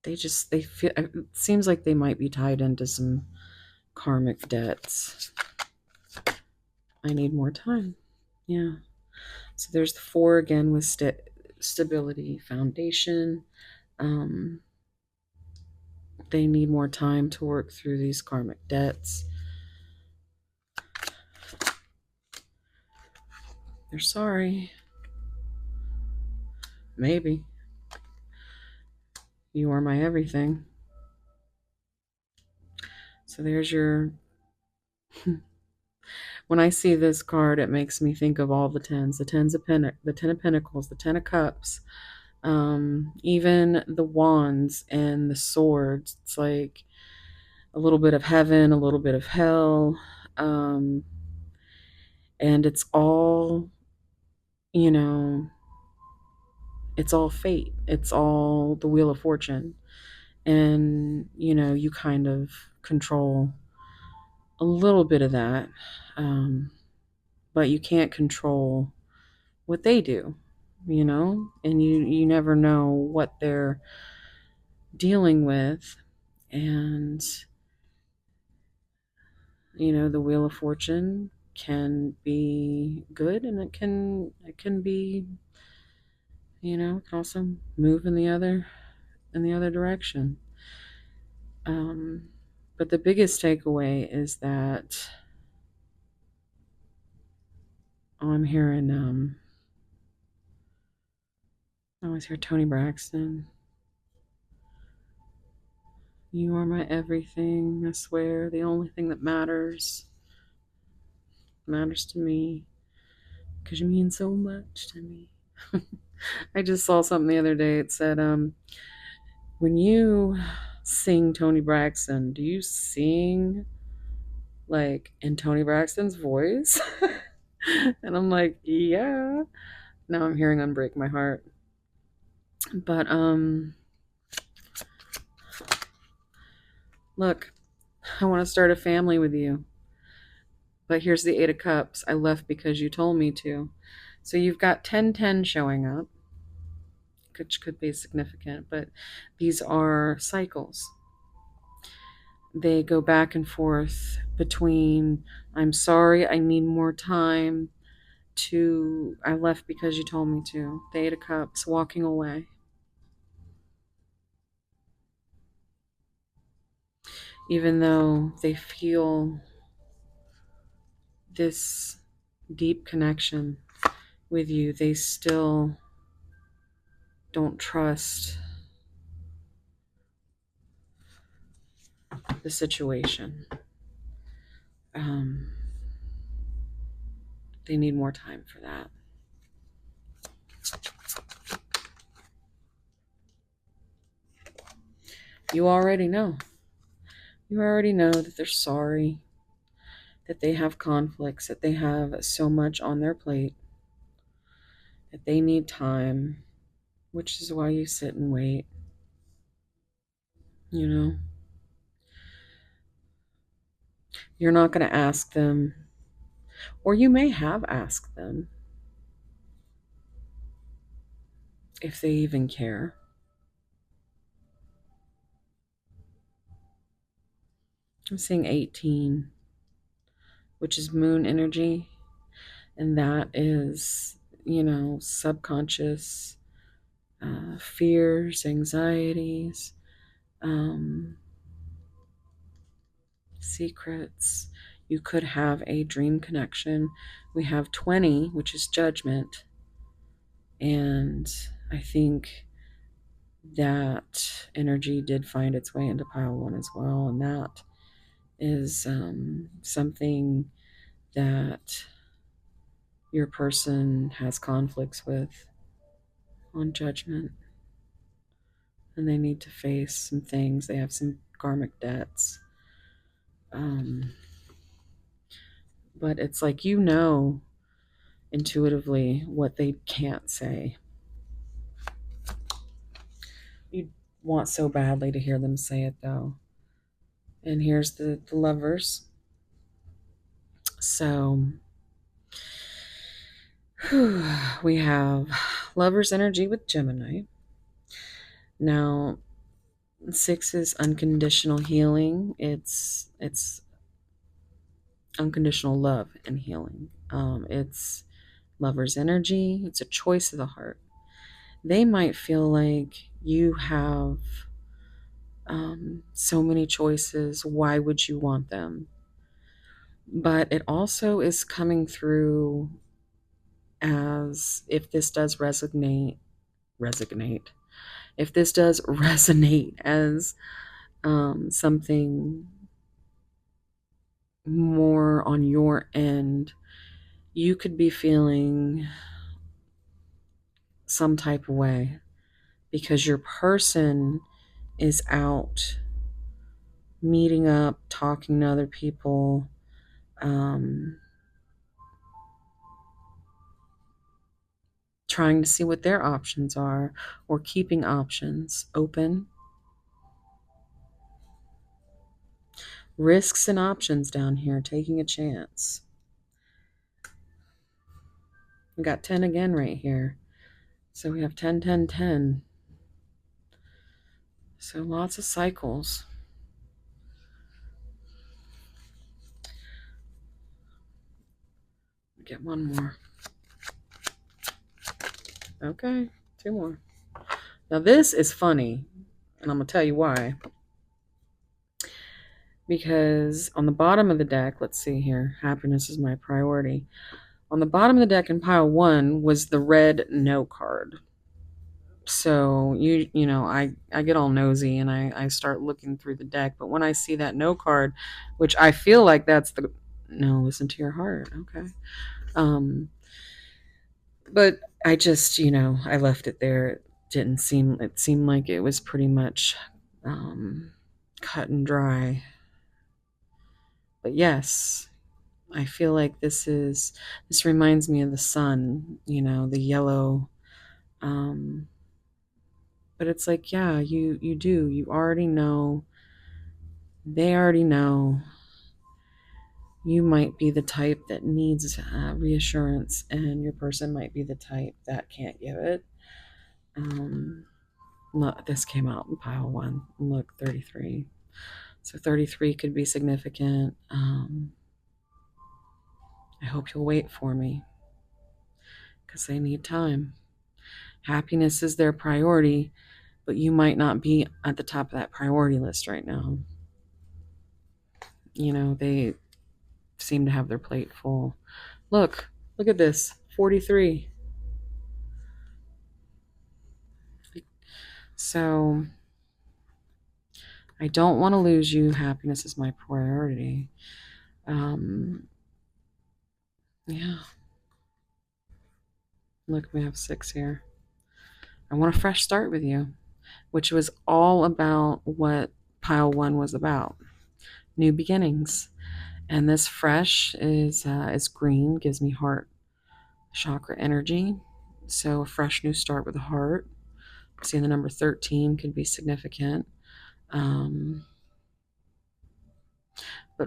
they feel it seems like they might be tied into some karmic debts. I need more time. Yeah. So there's the 4 again with stability, foundation. Um, they need more time to work through these karmic debts. They're sorry. Maybe. You are my everything. So there's your. When I see this card, it makes me think of all the tens, the the 10 of pentacles, the 10 of cups, even the wands and the swords. It's like a little bit of heaven, a little bit of hell, and it's all, you know, it's all fate. It's all the wheel of fortune, and you kind of control a little bit of that, but you can't control what they do, and you never know what they're dealing with. And the wheel of fortune can be good, and it can be, it can also move in the other direction. But the biggest takeaway is that I'm hearing I always hear Tony Braxton. You are my everything. I swear, the only thing that matters to me, because you mean so much to me. I just saw something the other day. It said, when you sing Tony Braxton, do you sing like in Tony Braxton's voice? And I'm like, yeah. Now I'm hearing Unbreak My Heart. But look, I want to start a family with you. But here's the 8 of Cups. I left because you told me to. So you've got 10-10 showing up, which could be significant, but these are cycles. They go back and forth between, I'm sorry, I need more time, to I left because you told me to. The 8 of Cups, walking away. Even though they feel this deep connection with you, they still don't trust the situation. They need more time for that. You already know. You already know that they're sorry, that they have conflicts, that they have so much on their plate, that they need time, which is why you sit and wait. You know, you're not going to ask them, or you may have asked them if they even care. I'm seeing 18, which is moon energy, and that is, subconscious fears, anxieties, secrets. You could have a dream connection. We have 20, which is judgment. And I think that energy did find its way into pile 1 as well. And that is something that your person has conflicts with on judgment. And they need to face some things. They have some karmic debts. But it's like, intuitively what they can't say. You want so badly to hear them say it, though. And here's the lovers. So we have lovers energy with Gemini. Now, 6 is unconditional healing. It's unconditional love and healing. It's lover's energy. It's a choice of the heart. They might feel like you have so many choices. Why would you want them? But it also is coming through as, if this does resonate, if this does resonate as something more on your end, you could be feeling some type of way because your person is out meeting up, talking to other people, trying to see what their options are, or keeping options open. Risks and options down here, taking a chance. We got 10 again right here. So we have 10, 10, 10. So lots of cycles. Get one more. Okay, 2 more. Now this is funny, and I'm going to tell you why. Because on the bottom of the deck, let's see here, happiness is my priority. On the bottom of the deck in pile 1 was the red no card. So I get all nosy and I start looking through the deck. But when I see that no card, which I feel like that's the no, listen to your heart. Okay. But I just, I left it there. It seemed like it was pretty much cut and dry. But yes, I feel like this reminds me of the sun, the yellow. But it's like, yeah, you do. You already know. They already know. You might be the type that needs reassurance, and your person might be the type that can't give it. This came out in pile 1. Look, 33. So 33 could be significant. I hope you'll wait for me because they need time. Happiness is their priority, but you might not be at the top of that priority list right now. They seem to have their plate full. Look at this, 43. So I don't want to lose you. Happiness is my priority. Yeah. Look, we have 6 here. I want a fresh start with you, which was all about what pile 1 was about. New beginnings. And this fresh is green, gives me heart chakra energy. So a fresh new start with a heart. Seeing the number 13 could be significant. But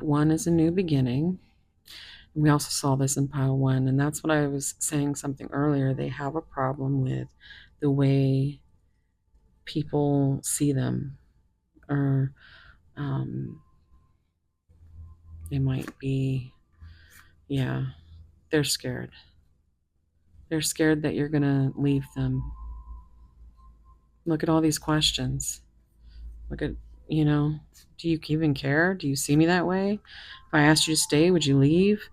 1 is a new beginning. We also saw this in pile 1, and that's what I was saying something earlier. They have a problem with the way people see them, or they might be, yeah, they're scared. They're scared that you're going to leave them. Look at all these questions. Look at, do you even care? Do you see me that way? If I asked you to stay, would you leave?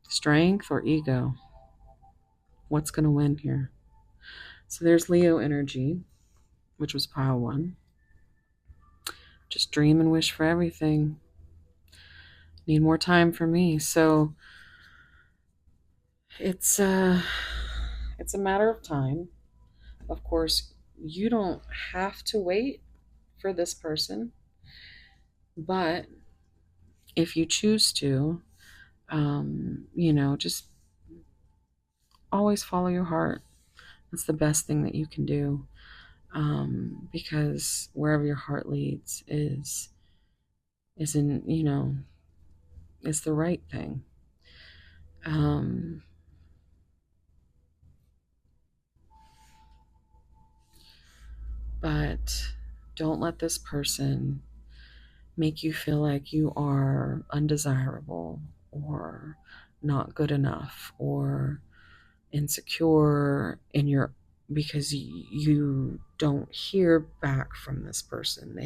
Strength or ego? What's going to win here? So there's Leo energy, which was pile 1. Just dream and wish for everything. Need more time for me. So it's a matter of time. Of course, you don't have to wait for this person, but if you choose to, just always follow your heart. That's the best thing that you can do, because wherever your heart leads is is the right thing. But don't let this person make you feel like you are undesirable or not good enough or insecure because you don't hear back from this person.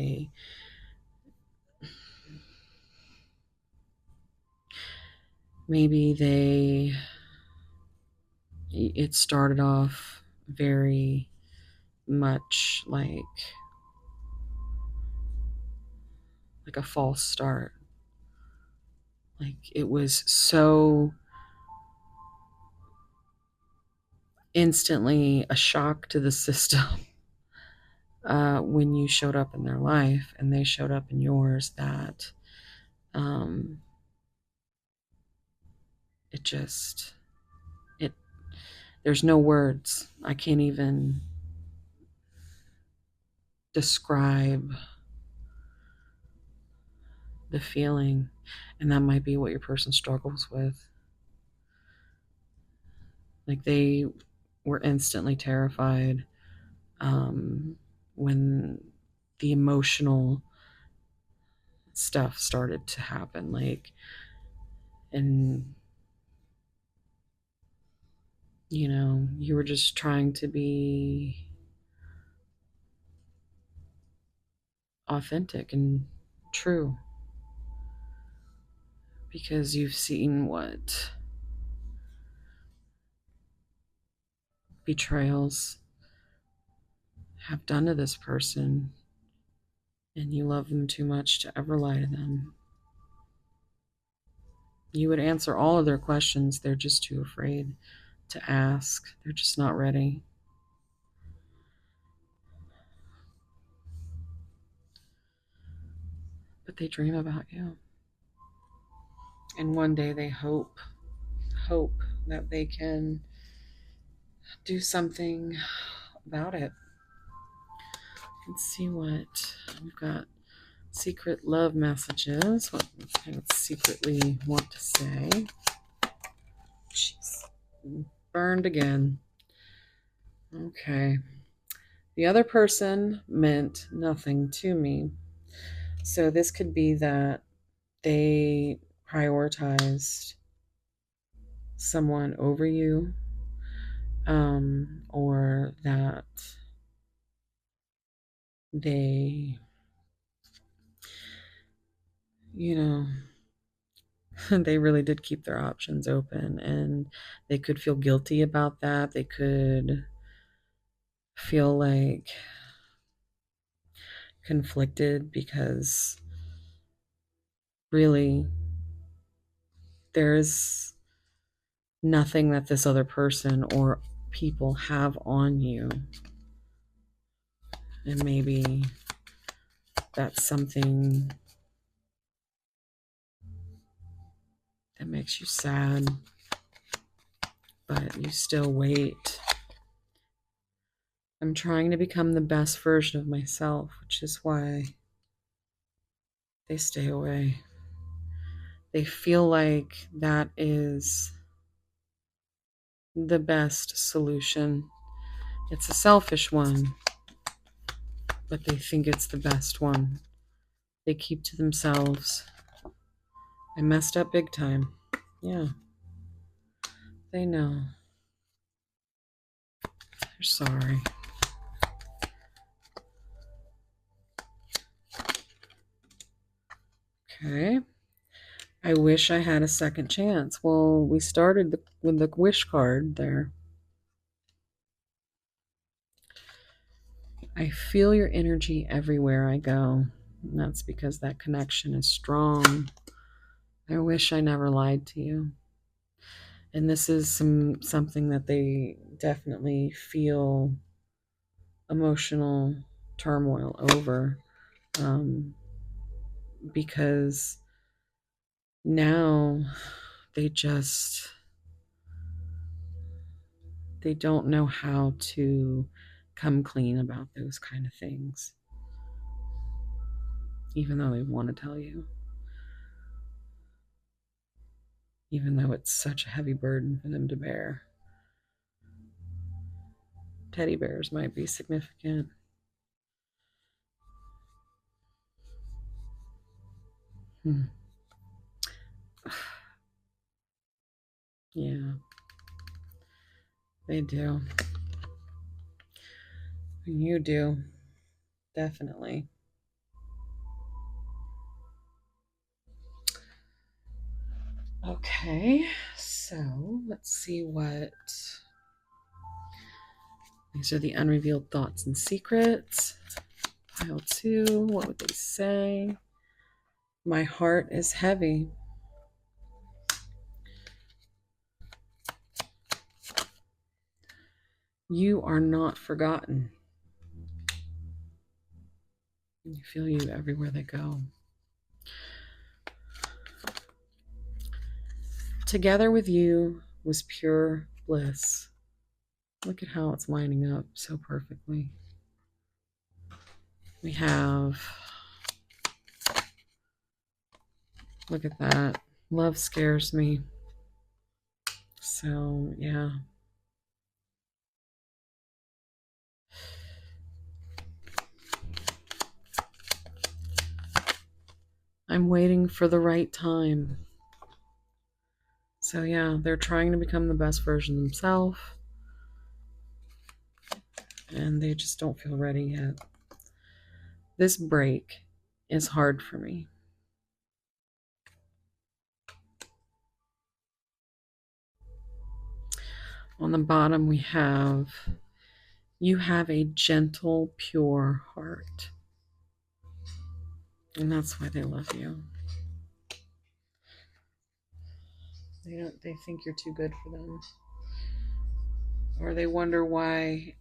It started off very much like a false start. Like it was so instantly a shock to the system when you showed up in their life and they showed up in yours, that it just there's no words. I can't even describe the feeling, and that might be what your person struggles with. Like they were instantly terrified when the emotional stuff started to happen, and you were just trying to be authentic and true, because you've seen what betrayals have done to this person, and you love them too much to ever lie to them. You would answer all of their questions. They're just too afraid to ask. They're just not ready. But they dream about you. And one day they hope that they can do something about it. Let's see what we've got. Secret love messages. What I would secretly want to say. Jeez. Burned again. Okay. The other person meant nothing to me. So this could be that they prioritized someone over you, or that they, they really did keep their options open, and they could feel guilty about that. They could feel like conflicted because really there's nothing that this other person or people have on you. And maybe that's something that makes you sad, but you still wait. I'm trying to become the best version of myself, which is why they stay away. They feel like that is the best solution. It's a selfish one, but they think it's the best one. They keep to themselves. I messed up big time. Yeah, they know. They're sorry. Okay. I wish I had a second chance. Well, we started with the wish card there. I feel your energy everywhere I go. And that's because that connection is strong. I wish I never lied to you. And this is something that they definitely feel emotional turmoil over. Because now they don't know how to come clean about those kind of things, even though they want to tell you, even though it's such a heavy burden for them to bear. Teddy bears might be significant. Yeah, they do. You do, definitely. Okay, so let's see what. These are the unrevealed thoughts and secrets. Pile 2, what would they say? My heart is heavy. You are not forgotten. You feel you everywhere they go. Together with you was pure bliss. Look at how it's lining up so perfectly. We have, look at that. Love scares me. So, yeah. I'm waiting for the right time. So, yeah, they're trying to become the best version of themselves. And they just don't feel ready yet. This break is hard for me. On the bottom, we have, you have a gentle, pure heart. And that's why they love you. They think you're too good for them. Or they wonder why,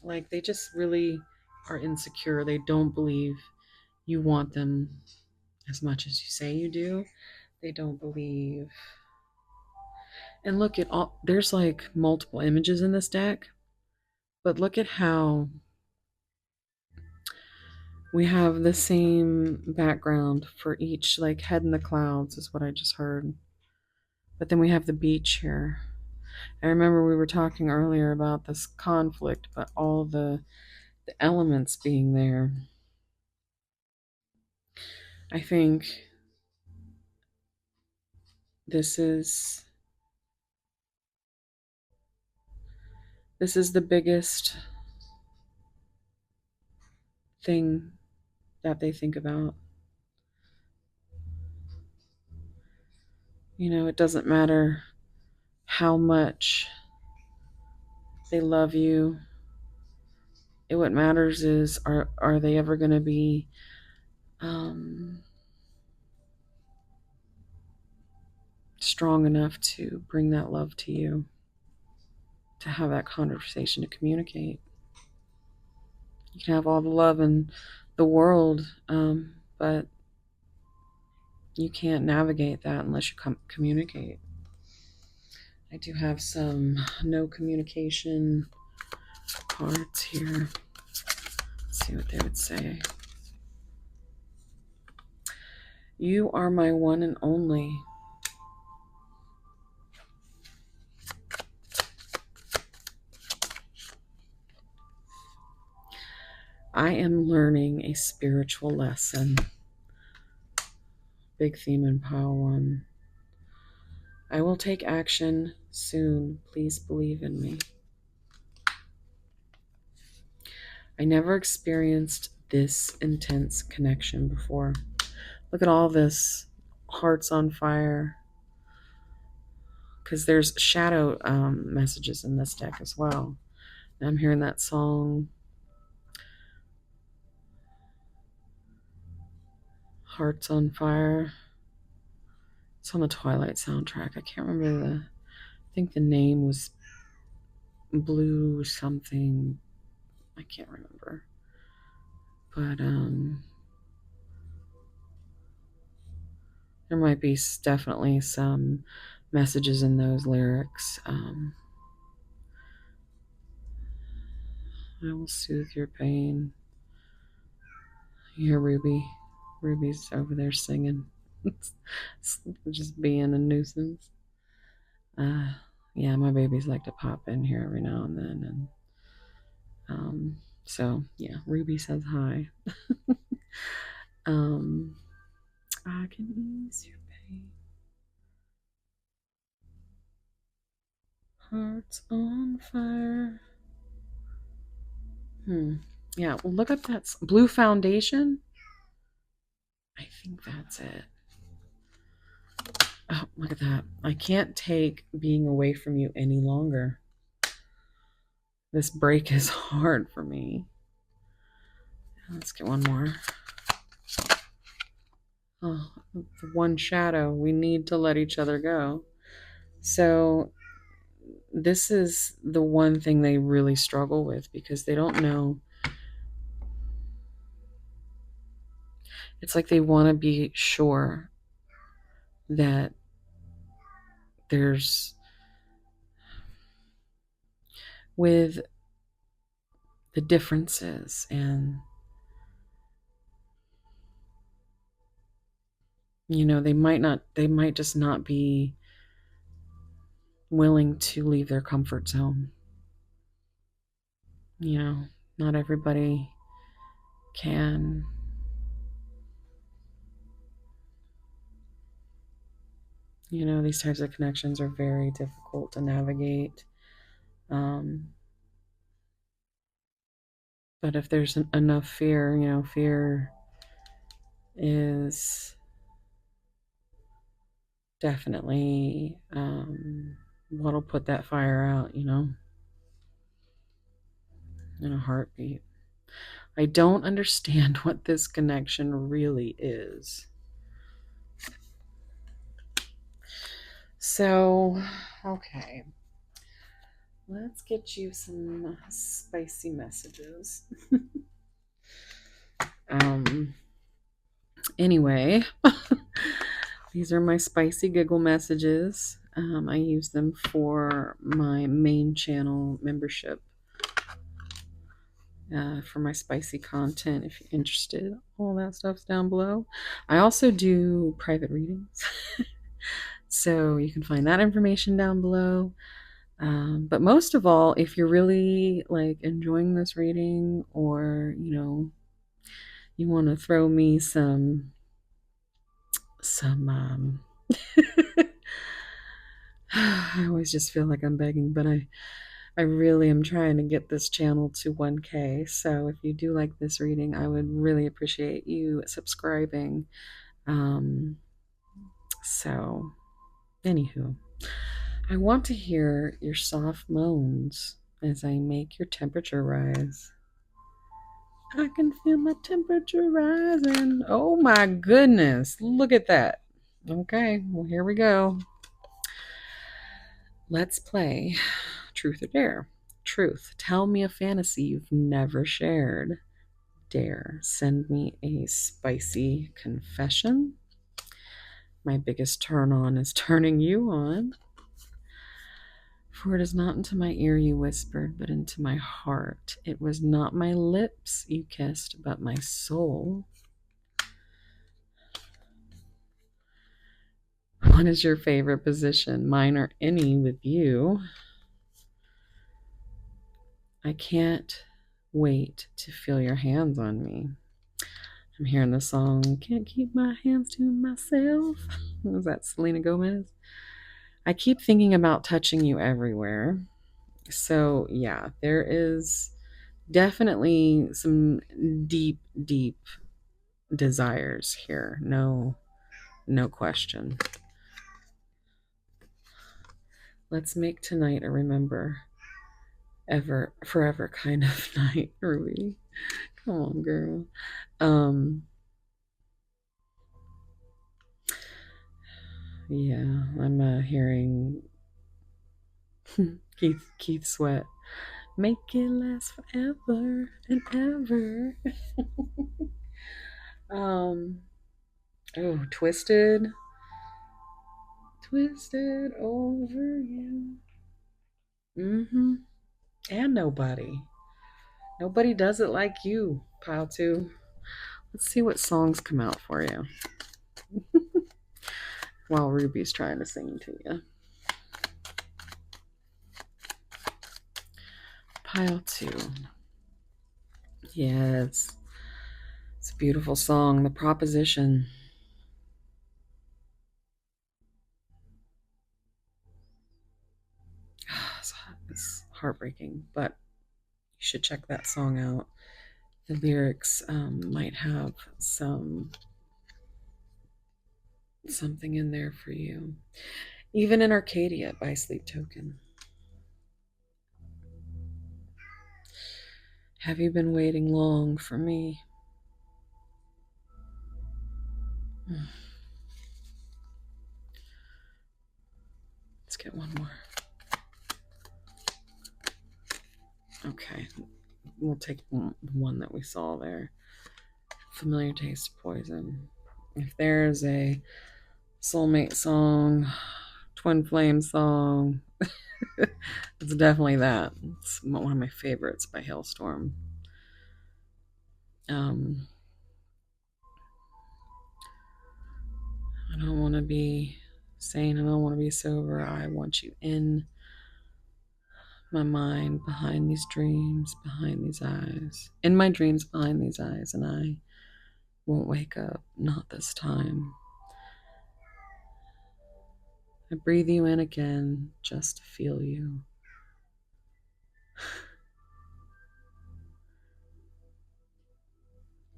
like, they just really are insecure. They don't believe you want them as much as you say you do. They don't believe. And look at all, there's like multiple images in this deck, but look at how we have the same background for each, like head in the clouds is what I just heard. But then we have the beach here. I remember we were talking earlier about this conflict, but all the elements being there. I think this is the biggest thing that they think about. You know, it doesn't matter how much they love you. What matters is, are they ever going to be strong enough to bring that love to you, to have that conversation, to communicate. You can have all the love in the world, but you can't navigate that unless you communicate. I do have some no communication cards here. Let's see what they would say. You are my one and only. I am learning a spiritual lesson. Big theme in pile 1. I will take action soon. Please believe in me. I never experienced this intense connection before. Look at all this hearts on fire. Because there's shadow messages in this deck as well. And I'm hearing that song, Hearts on Fire. It's on the Twilight soundtrack. I can't remember I think the name was Blue something. I can't remember. But there might be definitely some messages in those lyrics. I will soothe your pain. You hear Ruby. Ruby's over there singing. Just being a nuisance. Yeah, my babies like to pop in here every now and then. And so, yeah, Ruby says hi. I can ease your pain. Hearts on fire. Yeah, well, look up that blue foundation. I think that's it. Oh, look at that. I can't take being away from you any longer. This break is hard for me. Let's get one more. Oh, the one shadow. We need to let each other go. So this is the one thing they really struggle with because they don't know. It's like they want to be sure that there's, with the differences, and they might just not be willing to leave their comfort zone. Not everybody can. These types of connections are very difficult to navigate. But if there's enough fear, fear is definitely what'll put that fire out, in a heartbeat. I don't understand what this connection really is. So, okay. Let's get you some spicy messages. Anyway, these are my spicy giggle messages. I use them for my main channel membership. For my spicy content, if you're interested. All that stuff's down below. I also do private readings. So you can find that information down below. But most of all, if you're really enjoying this reading, or you want to throw me some I always just feel like I'm begging, but I really am trying to get this channel to 1K. So if you do like this reading, I would really appreciate you subscribing. So anywho, I want to hear your soft moans as I make your temperature rise. I can feel my temperature rising. Oh my goodness. Look at that. Okay, well, here we go. Let's play Truth or Dare. Truth. Tell me a fantasy you've never shared. Dare. Send me a spicy confession. My biggest turn on is turning you on. For it is not into my ear you whispered, but into my heart. It was not my lips you kissed, but my soul. What is your favorite position? Mine or any with you. I can't wait to feel your hands on me. I'm hearing the song, Can't Keep My Hands to Myself. Was that Selena Gomez? I keep thinking about touching you everywhere. So, yeah, there is definitely some deep, deep desires here. No question. Let's make tonight a remember forever kind of night, Ruby. Come on, girl. Yeah, I'm hearing Keith Sweat. Make it last forever and ever. Oh, Twisted over you. And nobody does it like you, Pile 2. Let's see what songs come out for you while Ruby's trying to sing to you. Pile 2. Yes. It's a beautiful song. The Proposition. It's heartbreaking, but you should check that song out. The lyrics might have something in there for you. Even in Arcadia by Sleep Token. Have you been waiting long for me? Let's get one more. Okay, we'll take one that we saw there. Familiar Taste of Poison. If there's a soulmate song, twin flame song, it's definitely that. It's one of my favorites by Hailstorm. I don't want to be sane. I don't want to be sober. I want you in my mind, behind these dreams, behind these eyes. In my dreams, behind these eyes. And I won't wake up. Not this time. I breathe you in again just to feel you.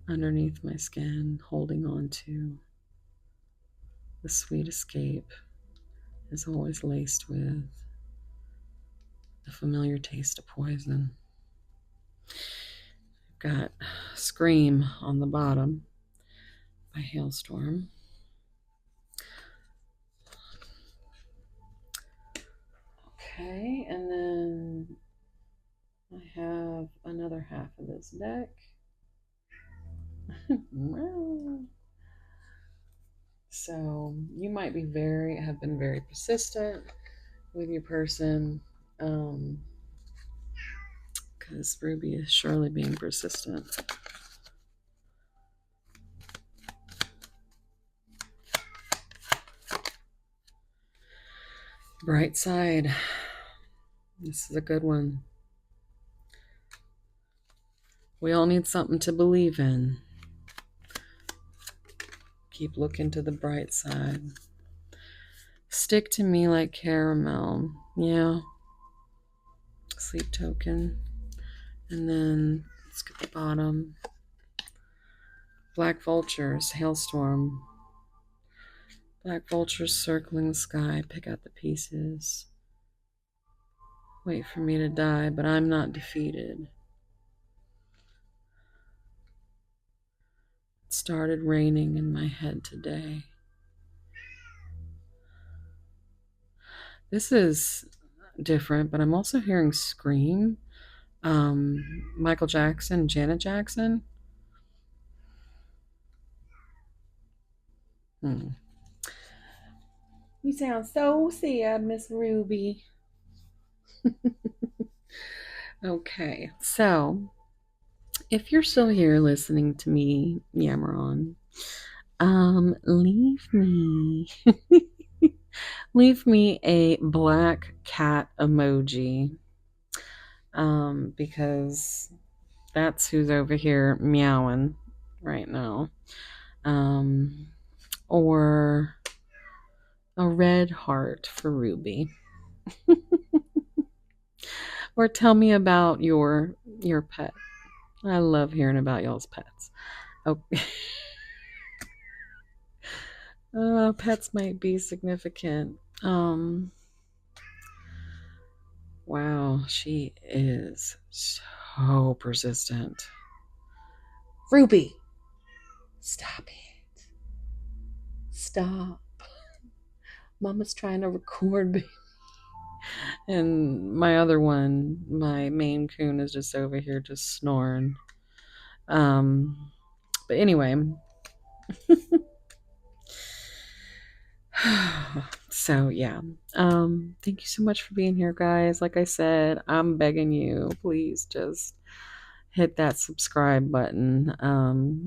Underneath my skin, holding on to the sweet escape is always laced with the familiar taste of poison. I've got Scream on the bottom by Hailstorm. Okay, and then I have another half of this deck. So you might be have been very persistent with your person, because Ruby is surely being persistent. Bright side. This is a good one. We all need something to believe in. Keep looking to the bright side. Stick to me like caramel. Yeah. Sleep Token. And then let's get the bottom. Black Vultures, Hailstorm. Black Vultures circling the sky. Pick out the pieces. Wait for me to die, but I'm not defeated. It started raining in my head today. This is different, but I'm also hearing Scream, Michael Jackson, Janet Jackson. Hmm. You sound so sad, Miss Ruby. Okay, so if you're still here listening to me yammer on, leave me leave me a black cat emoji, because that's who's over here meowing right now, or a red heart for Ruby, or tell me about your pet. I love hearing about y'all's pets. Oh, pets might be significant. Wow, she is so persistent. Ruby, stop it. Stop. Mama's trying to record me. And my other one, my Maine Coon, is just over here just snoring. But anyway, so yeah. Thank you so much for being here, guys. Like I said, I'm begging you, please just hit that subscribe button.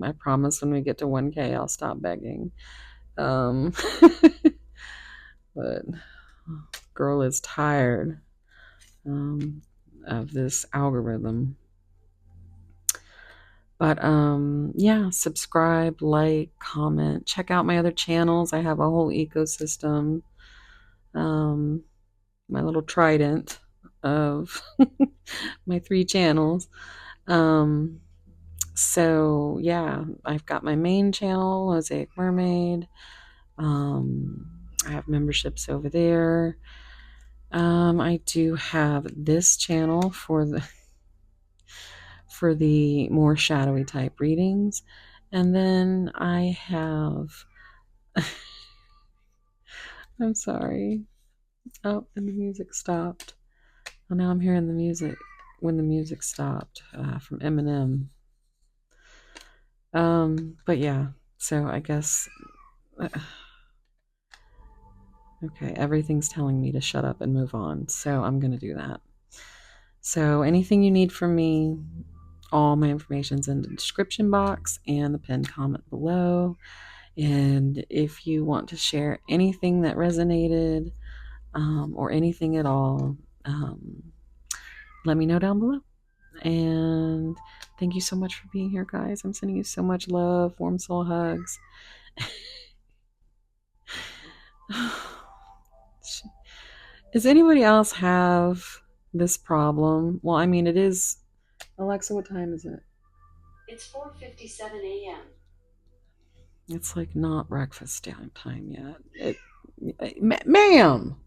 I promise when we get to 1K, I'll stop begging. Um, but girl is tired of this algorithm. But yeah, subscribe, like, comment, check out my other channels. I have a whole ecosystem. My little trident of my 3 channels. So yeah, I've got my main channel, Mosaic Mermaid. I have memberships over there. I do have this channel for the more shadowy type readings. And then I have I'm sorry. Oh, and the music stopped. Well, now I'm hearing the music when the music stopped from Eminem. But yeah, so I guess okay, everything's telling me to shut up and move on, so I'm gonna do that. So anything you need from me, all my information's in the description box and the pinned comment below. And if you want to share anything that resonated, or anything at all, let me know down below. And thank you so much for being here, guys. I'm sending you so much love, warm soul hugs. Does anybody else have this problem? Well, I mean, it is. Alexa, what time is it? It's 4:57 a.m. It's like not breakfast time yet. Ma'am.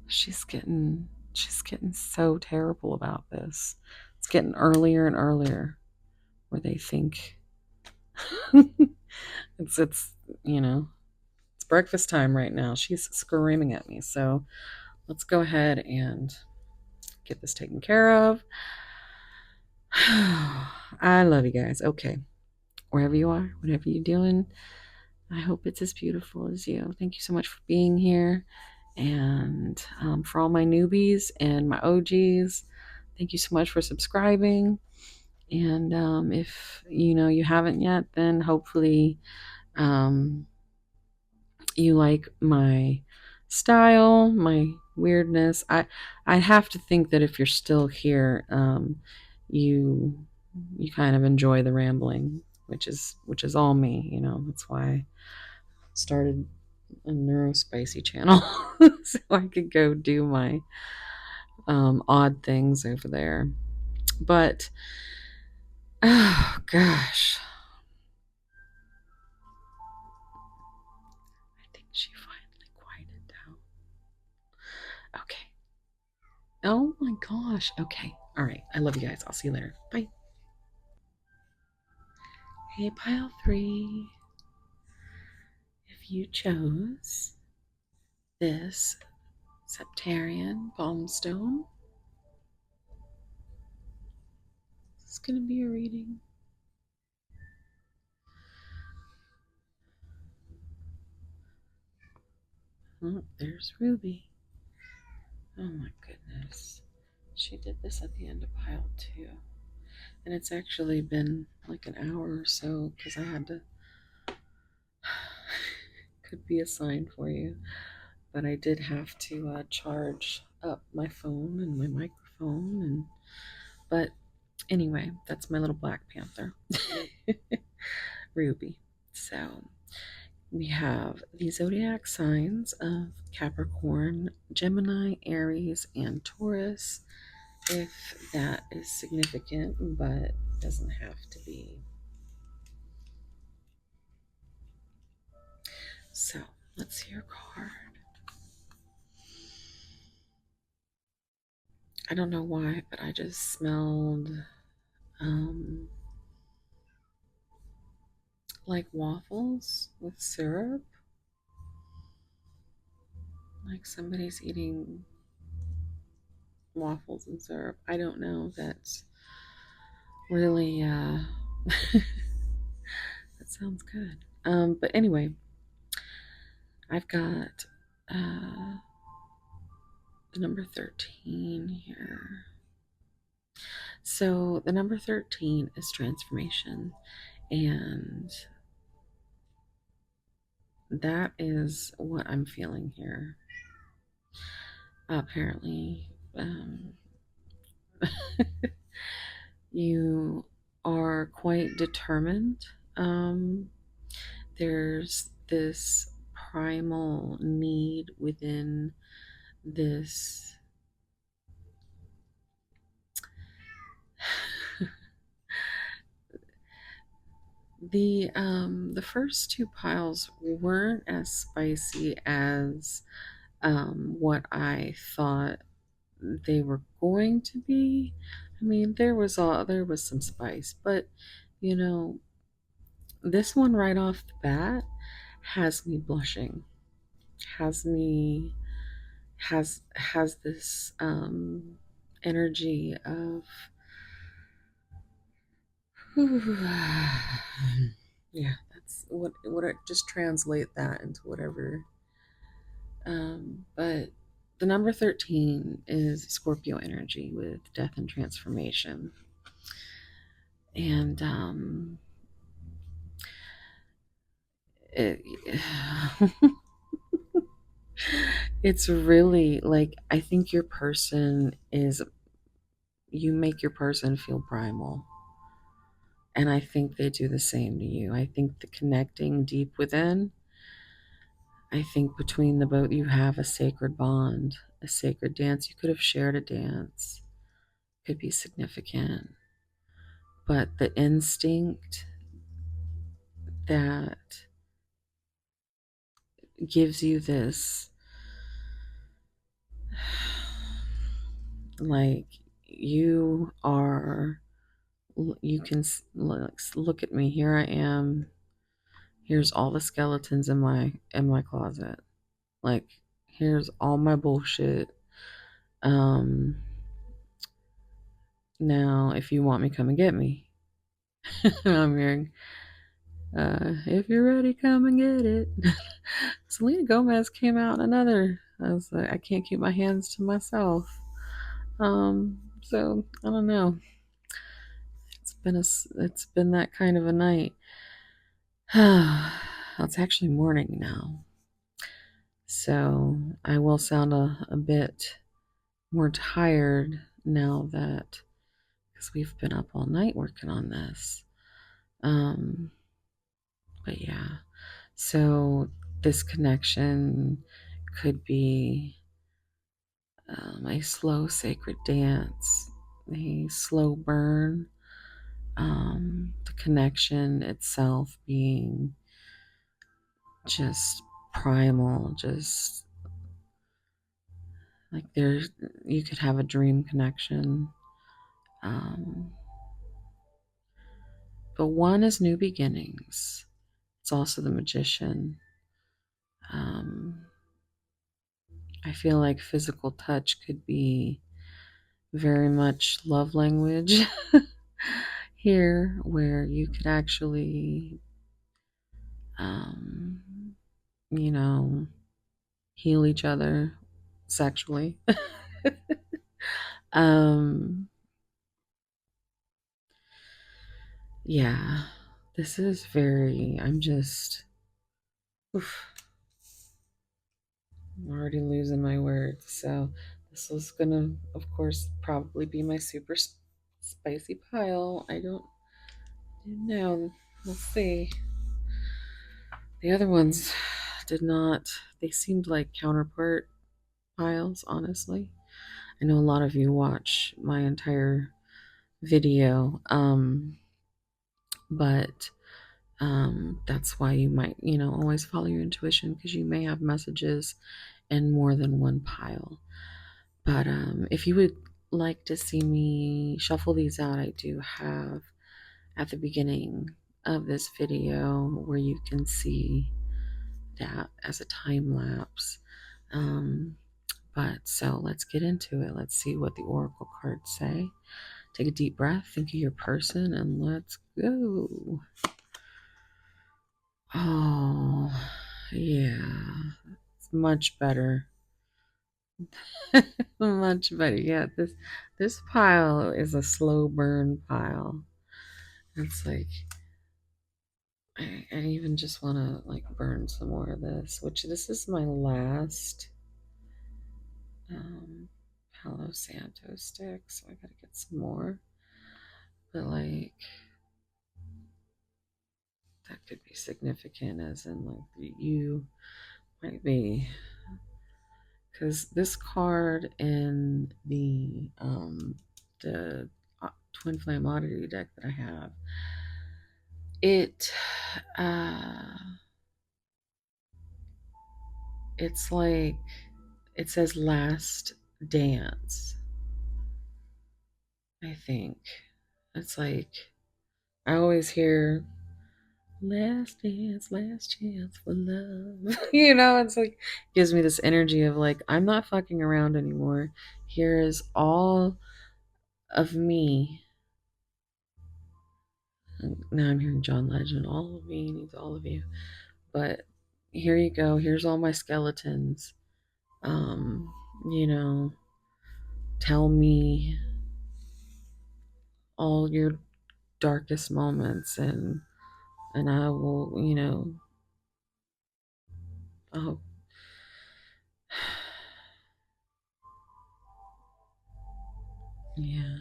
She's getting so terrible about this. It's getting earlier and earlier where they think it's you know, it's breakfast time right now. She's screaming at me. So let's go ahead and get this taken care of. I love you guys. Okay. Wherever you are, whatever you're doing, I hope it's as beautiful as you. Thank you so much for being here. And for all my newbies and my OGs, thank you so much for subscribing. And if you haven't yet, then hopefully you like my style, my weirdness. I have to think that if you're still here, you kind of enjoy the rambling, which is all me. That's why I started a neurospicy channel so I could go do my odd things over there. But oh gosh, I think she finally quieted down. Okay. Oh my gosh. Okay. All right. I love you guys. I'll see you later. Bye. Hey, pile 3. If you chose this Septarian Palmstone. This is going to be a reading. Oh, there's Ruby. Oh my goodness. She did this at the end of pile 2. And it's actually been like an hour or so because I had to. Could be a sign for you. But I did have to charge up my phone and my microphone. But anyway, that's my little Black Panther. Ruby. So we have the zodiac signs of Capricorn, Gemini, Aries, and Taurus, if that is significant, but doesn't have to be. So let's see your card. I don't know why, but I just smelled like waffles with syrup. Like somebody's eating waffles and syrup. I don't know. That's really that sounds good. But anyway, I've got the number 13 here. So the number 13 is transformation, and that is what I'm feeling here. Apparently, you are quite determined. There's this primal need within this the first 2 piles weren't as spicy as what I thought they were going to be. I mean, there was some spice, but you know, this one right off the bat has me blushing. Has me has this energy of yeah, that's what I just translate that into whatever. But the number 13 is Scorpio energy with death and transformation. And it, it's really like, I think your person is, you make your person feel primal. And I think they do the same to you. I think the connecting deep within, I think between the both you have a sacred bond, a sacred dance. You could have shared a dance, could be significant. But the instinct that gives you this, like, you are, you can look at me, here I am, here's all the skeletons in my closet, like, here's all my bullshit. Now if you want me, come and get me. I'm hearing, if you're ready, come and get it. Selena Gomez came out another. I was like, I can't keep my hands to myself. So I don't know. It's been that kind of a night. It's actually morning now, so I will sound a bit more tired now that, because we've been up all night working on this. But yeah, so this connection could be a slow sacred dance, a slow burn, the connection itself being just primal, just like there's, you could have a dream connection. But one is new beginnings. It's also the magician. Um, I feel like physical touch could be very much love language here, where you could actually, um, you know, heal each other sexually. um, yeah, this is very, oof, I'm already losing my words. So, this was gonna, of course, probably be my super spicy pile. I don't know. Let's see. The other ones did not, they seemed like counterpart piles, honestly. I know a lot of you watch my entire video, but that's why you might, always follow your intuition because you may have messages in more than one pile. But if you would like to see me shuffle these out, I do have at the beginning of this video where you can see that as a time lapse. Um, but so let's get into it. Let's see what the oracle cards say. Take a deep breath, think of your person, and let's go. Oh, yeah, it's much better. Much better. Yeah, this pile is a slow burn pile. It's like I even just want to like burn some more of this. Which this is my last Palo Santo stick, so I gotta get some more. But like that could be significant, as in like you might be, because this card in the Twin Flame Oddity deck that I have, it uh it's like it says last dance. I think it's like I always hear last dance, last chance for love. It's like gives me this energy of like I'm not fucking around anymore. Here is all of me. Now I'm hearing John Legend. All of me needs all of you. But here you go. Here's all my skeletons. Um, you know, tell me all your darkest moments, and I will, oh, yeah.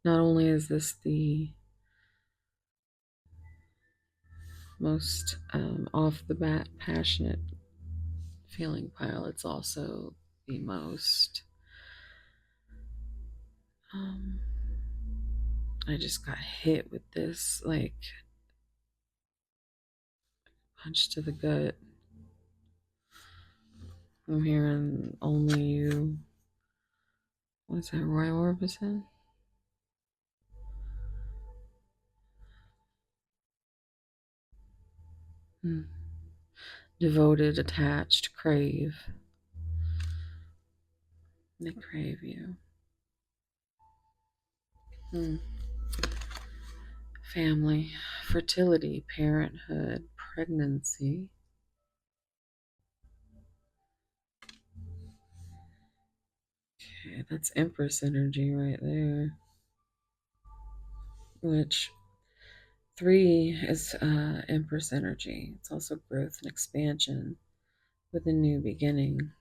Not only is this the most off the bat passionate feeling pile, it's also the most um I just got hit with this like punch to the gut. I'm hearing only you. What's that, Roy Orbison? Hmm. Devoted, attached, crave. They crave you. Hmm. Family, fertility, parenthood, pregnancy. Okay, that's Empress energy right there. Which 3 is Empress energy. It's also growth and expansion with a new beginning.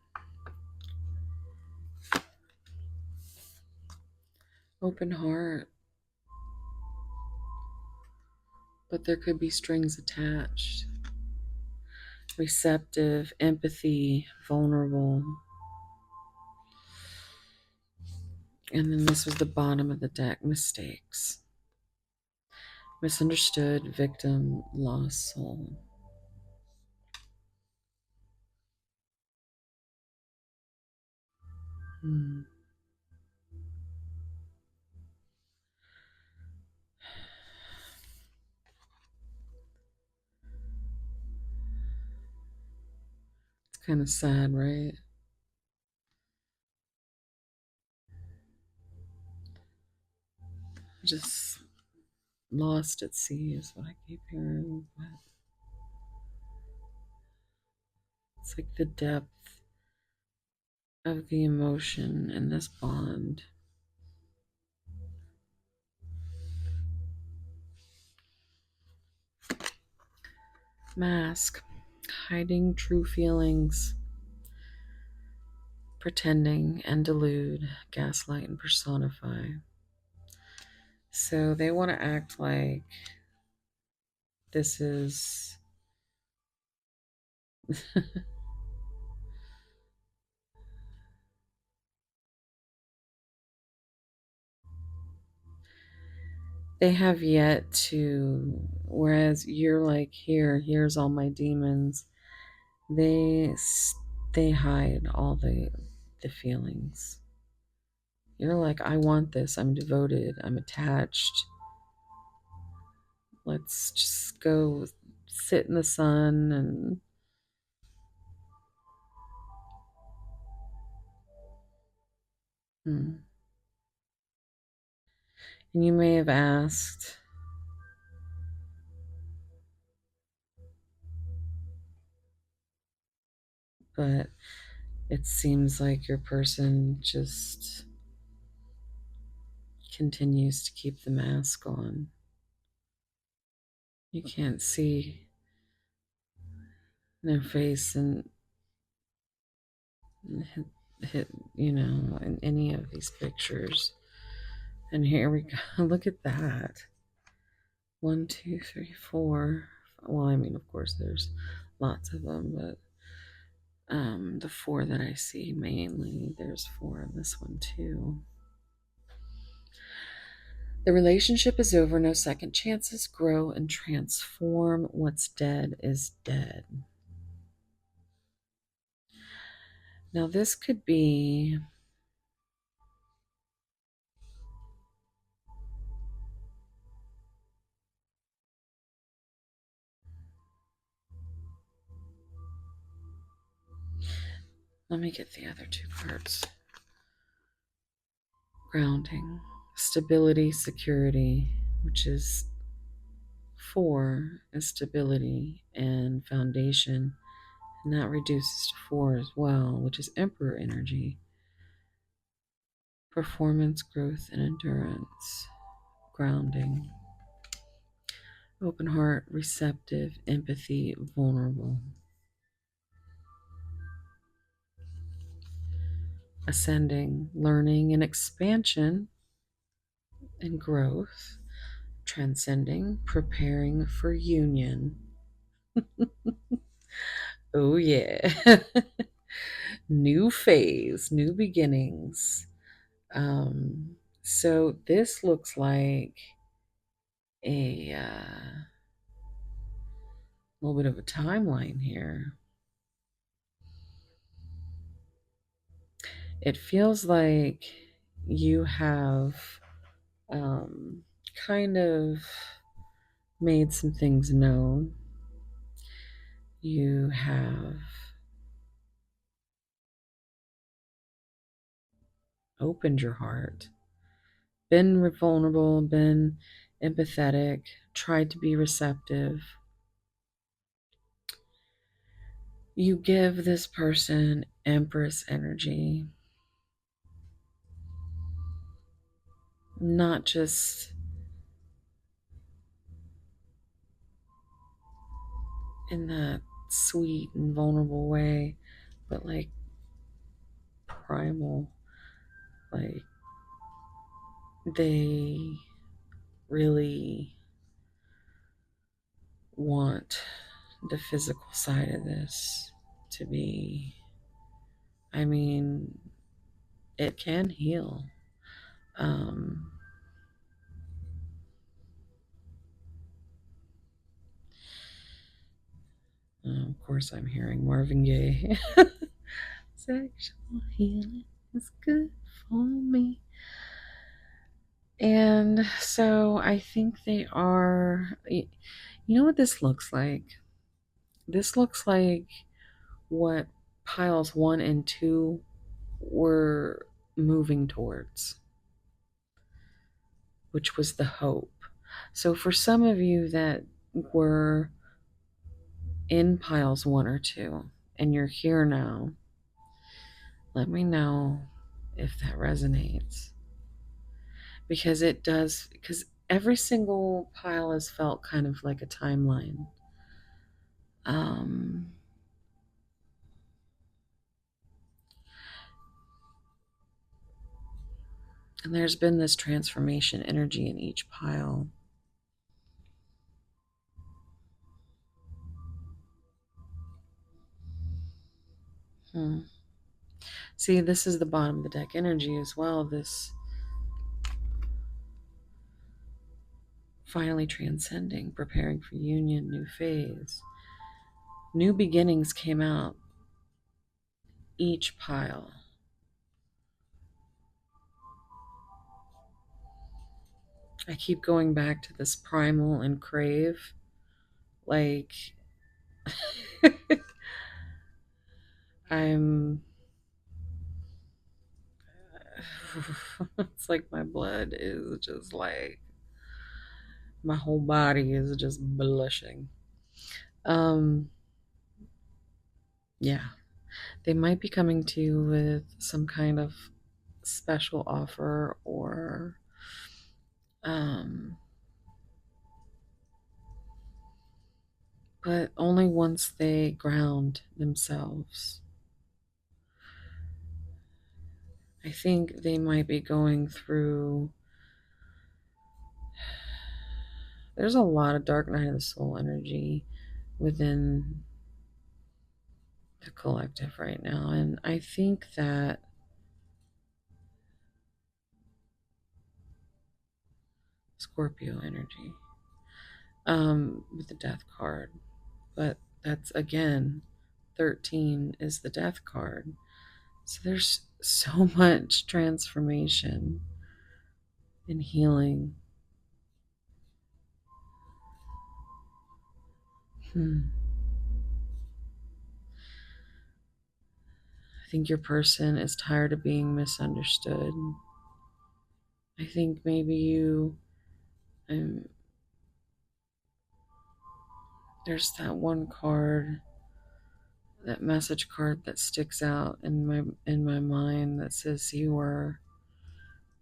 Open heart, but there could be strings attached. Receptive, empathy, vulnerable. And then this was the bottom of the deck, mistakes. Misunderstood, victim, lost soul. Hmm. It's kind of sad, right? Just lost at sea is what I keep hearing. But it's like the depth of the emotion in this bond. Mask, hiding true feelings, pretending and delude, gaslight and personify. So they want to act like this is they have yet to, whereas you're like, here's all my demons. They they hide all the feelings. You're like, I want this. I'm devoted. I'm attached. Let's just go sit in the sun and hmm. And you may have asked, but it seems like your person just continues to keep the mask on. You can't see their face and hit, in any of these pictures. And here we go. Look at that. 1, 2, 3, 4. Well, I mean, of course, there's lots of them, but the 4 that I see mainly, there's 4 in this one too. The relationship is over, no second chances. Grow and transform. What's dead is dead. Now, this could be let me get the other 2 parts. Grounding, stability, security, which is 4 is stability and foundation. And that reduces to 4 as well, which is Emperor energy. Performance, growth, and endurance. Grounding. Open heart, receptive, empathy, vulnerable. Ascending, learning and expansion and growth. Transcending, preparing for union. Oh, yeah. New phase, new beginnings. So this looks like a little bit of a timeline here. It feels like you have kind of made some things known. You have opened your heart, been vulnerable, been empathetic, tried to be receptive. You give this person Empress energy, not just in that sweet and vulnerable way, but like primal. Like they really want the physical side of this to be, I mean, it can heal. Um, of course, I'm hearing Marvin Gaye. Sexual healing is good for me. And so I think they are, you know what this looks like? This looks like what piles 1 and 2 were moving towards. which was the hope. So for some of you that were in piles 1 or 2 and you're here now, let me know if that resonates. Because it does, because every single pile has felt kind of like a timeline. Um, and there's been this transformation energy in each pile. See, this is the bottom of the deck energy as well. This finally transcending, preparing for union, new phase. New beginnings came out each pile. I keep going back to this primal and crave. Like, I'm. It's like my blood is just like. My whole body is just blushing. Yeah. They might be coming to you with some kind of special offer or but only once they ground themselves. I think they might be going through. There's a lot of dark night of the soul energy within the collective right now, and I think that Scorpio energy with the death card, but that's again 13 is the death card. So there's so much transformation and healing. I think your person is tired of being misunderstood. I think maybe you, there's that one card, that message card that sticks out in my mind that says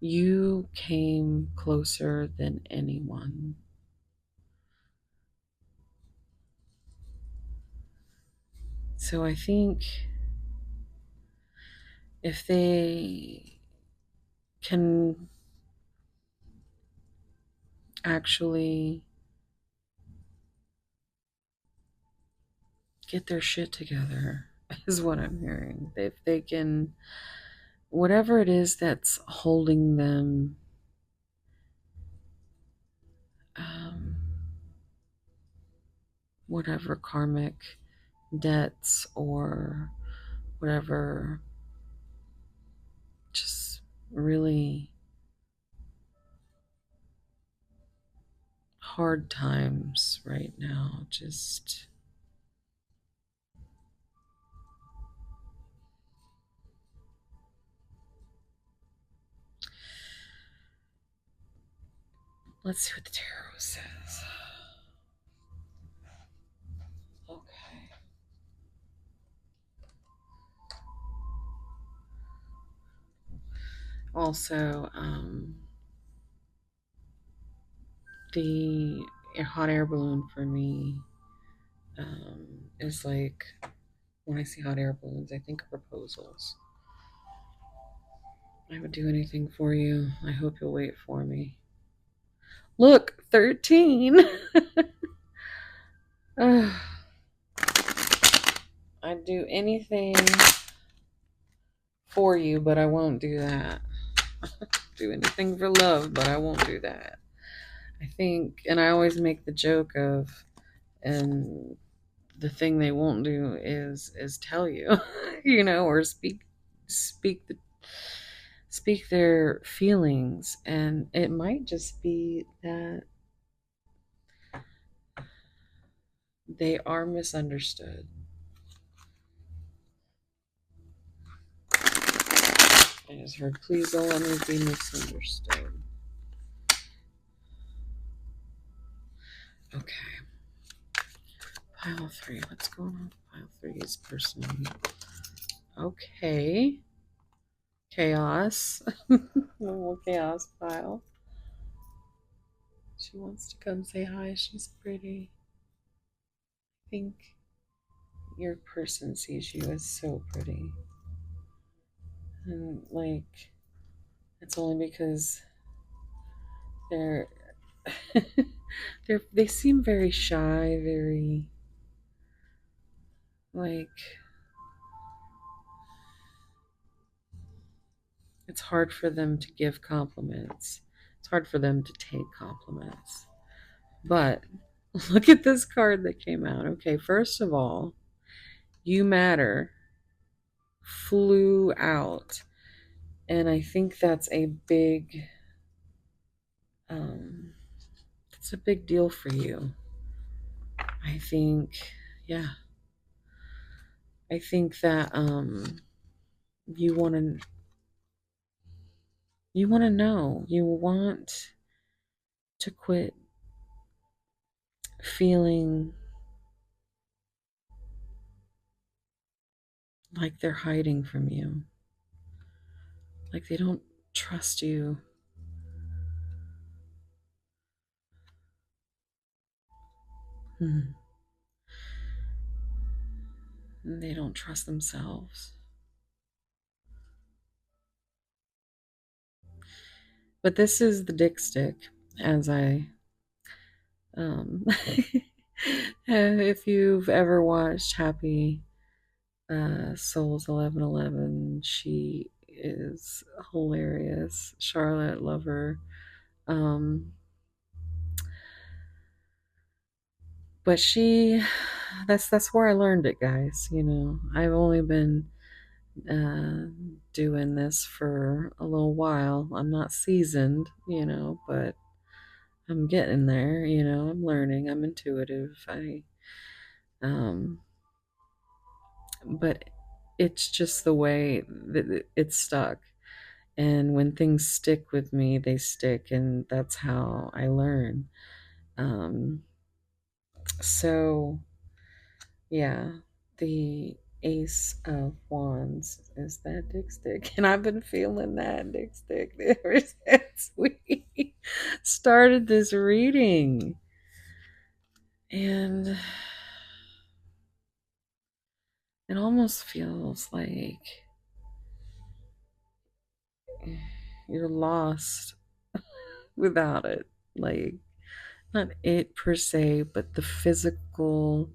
you came closer than anyone. So I think if they can actually get their shit together, is what I'm hearing. If they can, whatever it is that's holding them, whatever karmic debts or whatever, just really hard times right now. Just let's see what the tarot says. Okay. Also, the hot air balloon for me is like, when I see hot air balloons, I think of proposals. I would do anything for you. I hope you'll wait for me. Look, 13. I'd do anything for you, but I won't do that. Do anything for love, but I won't do that. I think, and I always make the joke of, and the thing they won't do is tell you, or speak their feelings, and it might just be that they are misunderstood. I just heard, please don't let me be misunderstood. Okay. Pile 3. What's going on? Pile 3 is personal. Okay. Chaos. Little chaos pile. She wants to come say hi. She's pretty. I think your person sees you as so pretty. And like, it's only because they're they seem very shy, very like it's hard for them to give compliments. It's hard for them to take compliments. But look at this card that came out. Okay, first of all, you matter flew out. And I think that's a big it's a big deal for you. I think, yeah. I think that you want to know. You want to quit feeling like they're hiding from you. Like they don't trust you. And they don't trust themselves. But this is the dick stick, as I if you've ever watched Happy Souls 1111, she is hilarious. Charlotte, love her. But that's where I learned it, guys. You know, I've only been doing this for a little while. I'm not seasoned, you know, but I'm getting there. You know, I'm learning. I'm intuitive. But it's just the way that it's stuck. And when things stick with me, they stick, and that's how I learn. Um, so, yeah, the Ace of Wands is that dick stick, and I've been feeling that dick stick ever since we started this reading. And it almost feels like you're lost without it. Like, not it per se, but the physical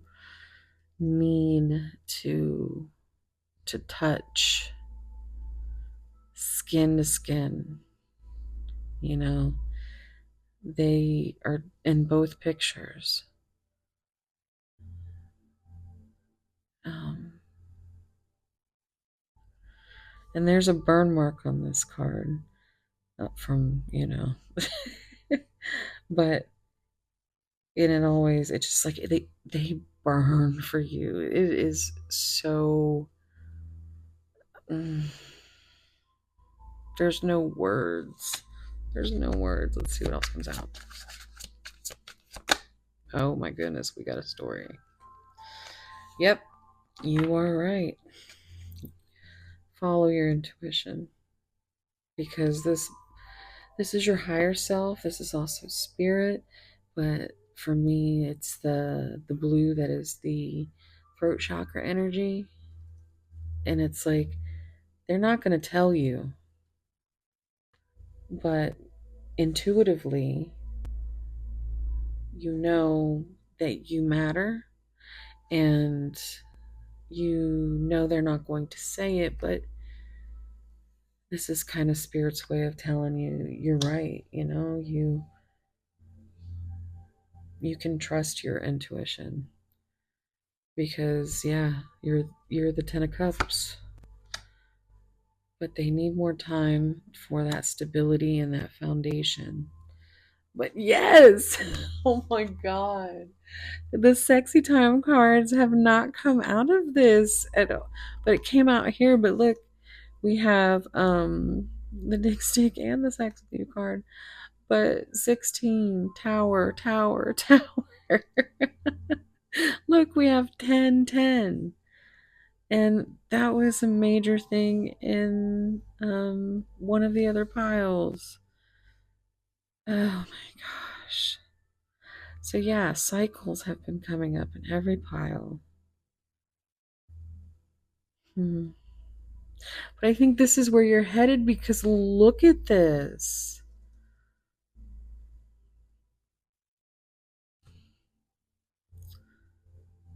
need to touch skin to skin. You know, they are in both pictures. Um, and there's a burn mark on this card from, you know, but it always, it's just like they burn for you. It is so, mm, there's no words. There's no words. Let's see what else comes out. Oh my goodness, we got a story. Yep, you are right. Follow your intuition, because this is your higher self. This is also spirit, but for me, it's the blue that is the throat chakra energy, and it's like they're not going to tell you, but intuitively, you know that you matter, and you know they're not going to say it, but this is kind of spirit's way of telling you you're right. You know, you can trust your intuition, because yeah, you're the 10 of cups, but they need more time for that stability and that foundation. But yes, oh my god, the sexy time cards have not come out of this at all, but it came out here. But look, we have the dick stick and the sex view card, but 16 tower. Look, we have 1010. And that was a major thing in one of the other piles. Oh my gosh. So, yeah, cycles have been coming up in every pile. Hmm. But I think this is where you're headed because look at this.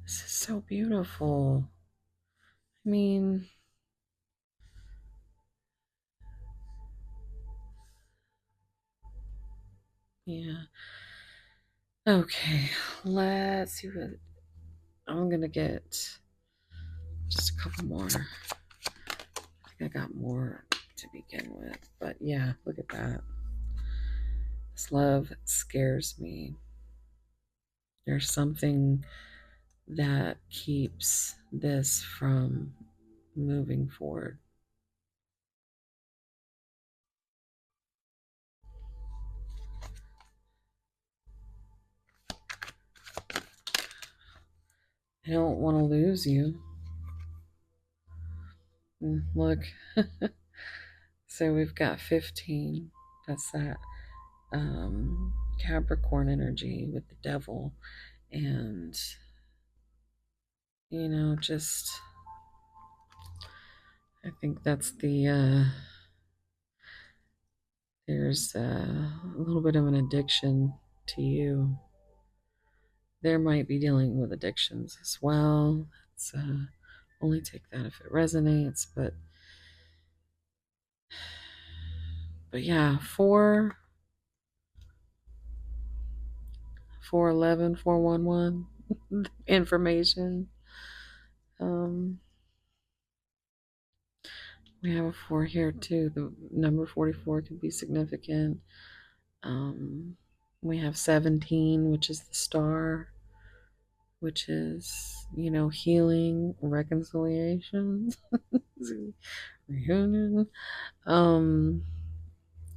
This is so beautiful. I mean, yeah. Okay, let's see what I'm gonna get. Just a couple more. I think I got more to begin with. But yeah, look at that. This love scares me. There's something that keeps this from moving forward. I don't want to lose you. Look. So we've got 15. That's that Capricorn energy with the devil. And, just I think that's there's a little bit of an addiction to you. There might be dealing with addictions as well. It's only take that if it resonates, but yeah, 411 411 information. Um, we have a 4 here too. The number 44 could be significant. Um, we have 17, which is the star, which is, healing, reconciliation, reunion,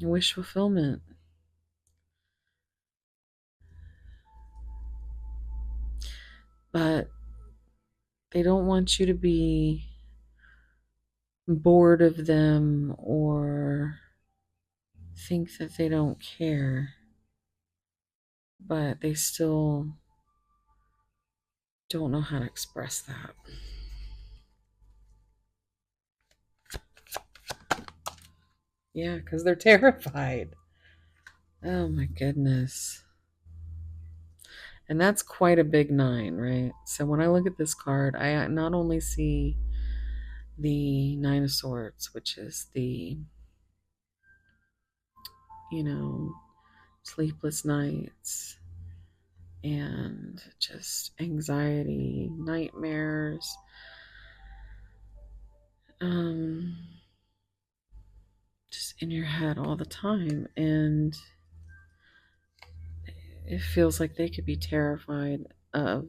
wish fulfillment. But they don't want you to be bored of them or think that they don't care, but they still don't know how to express that. Yeah, because they're terrified. Oh my goodness. And that's quite a big 9, right? So when I look at this card, I not only see the 9 of Swords, which is the, sleepless nights and just anxiety, nightmares, um, just in your head all the time. And it feels like they could be terrified of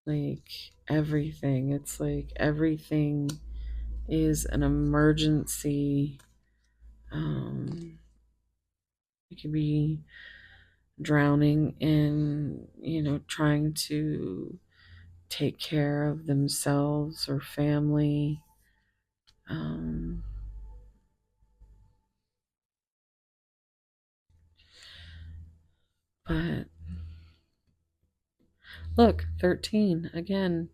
like everything. It's like everything is an emergency. It could be drowning in, trying to take care of themselves or family. Um, but look, 13 again.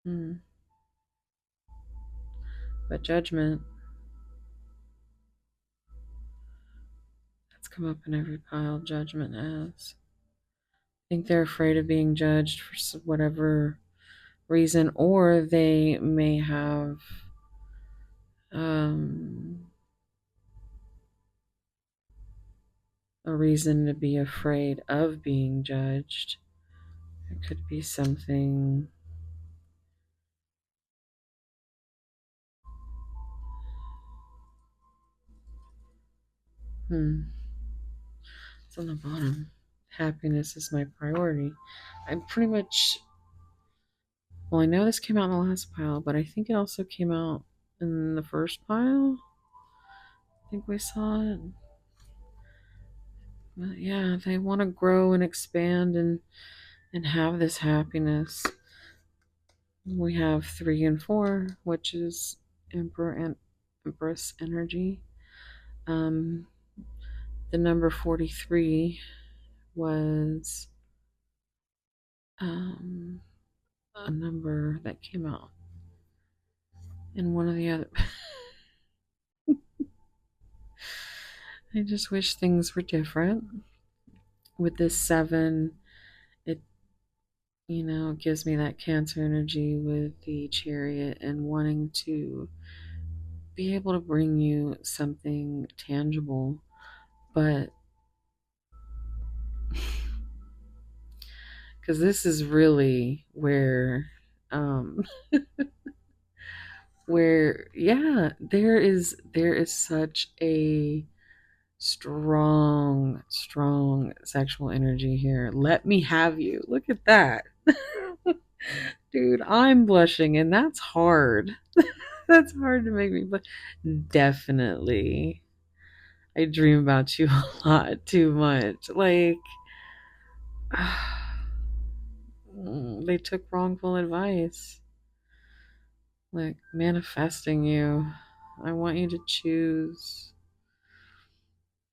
Hmm. But judgment, that's come up in every pile. Judgment has. I think they're afraid of being judged for whatever reason, or they may have um, a reason to be afraid of being judged. It could be something. It's on the bottom. Happiness is my priority. I'm pretty much. Well, I know this came out in the last pile, but I think it also came out in the first pile. I think we saw it. But yeah, they want to grow and expand and have this happiness. We have 3 and 4, which is Emperor and Empress energy. Um, the number 43 was a number that came out in one of the other. I just wish things were different. With this 7, it, gives me that Cancer energy with the Chariot and wanting to be able to bring you something tangible. But because this is really um, where there is such a strong sexual energy here. Let me have you. Look at that. Dude, I'm blushing and that's hard. That's hard to make me but definitely. I dream about you a lot too much. Like they took wrongful advice. Like manifesting you. I want you to choose.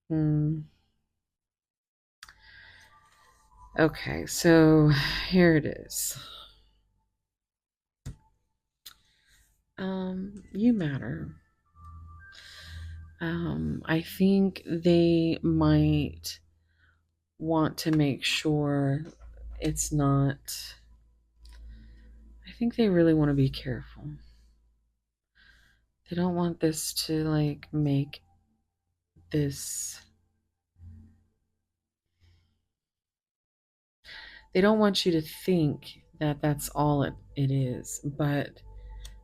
Hmm. Okay, so here it is. You matter. I think they might want to make sure it's not. I think they really want to be careful. They don't want this to like make this. They don't want you to think that that's all it is, but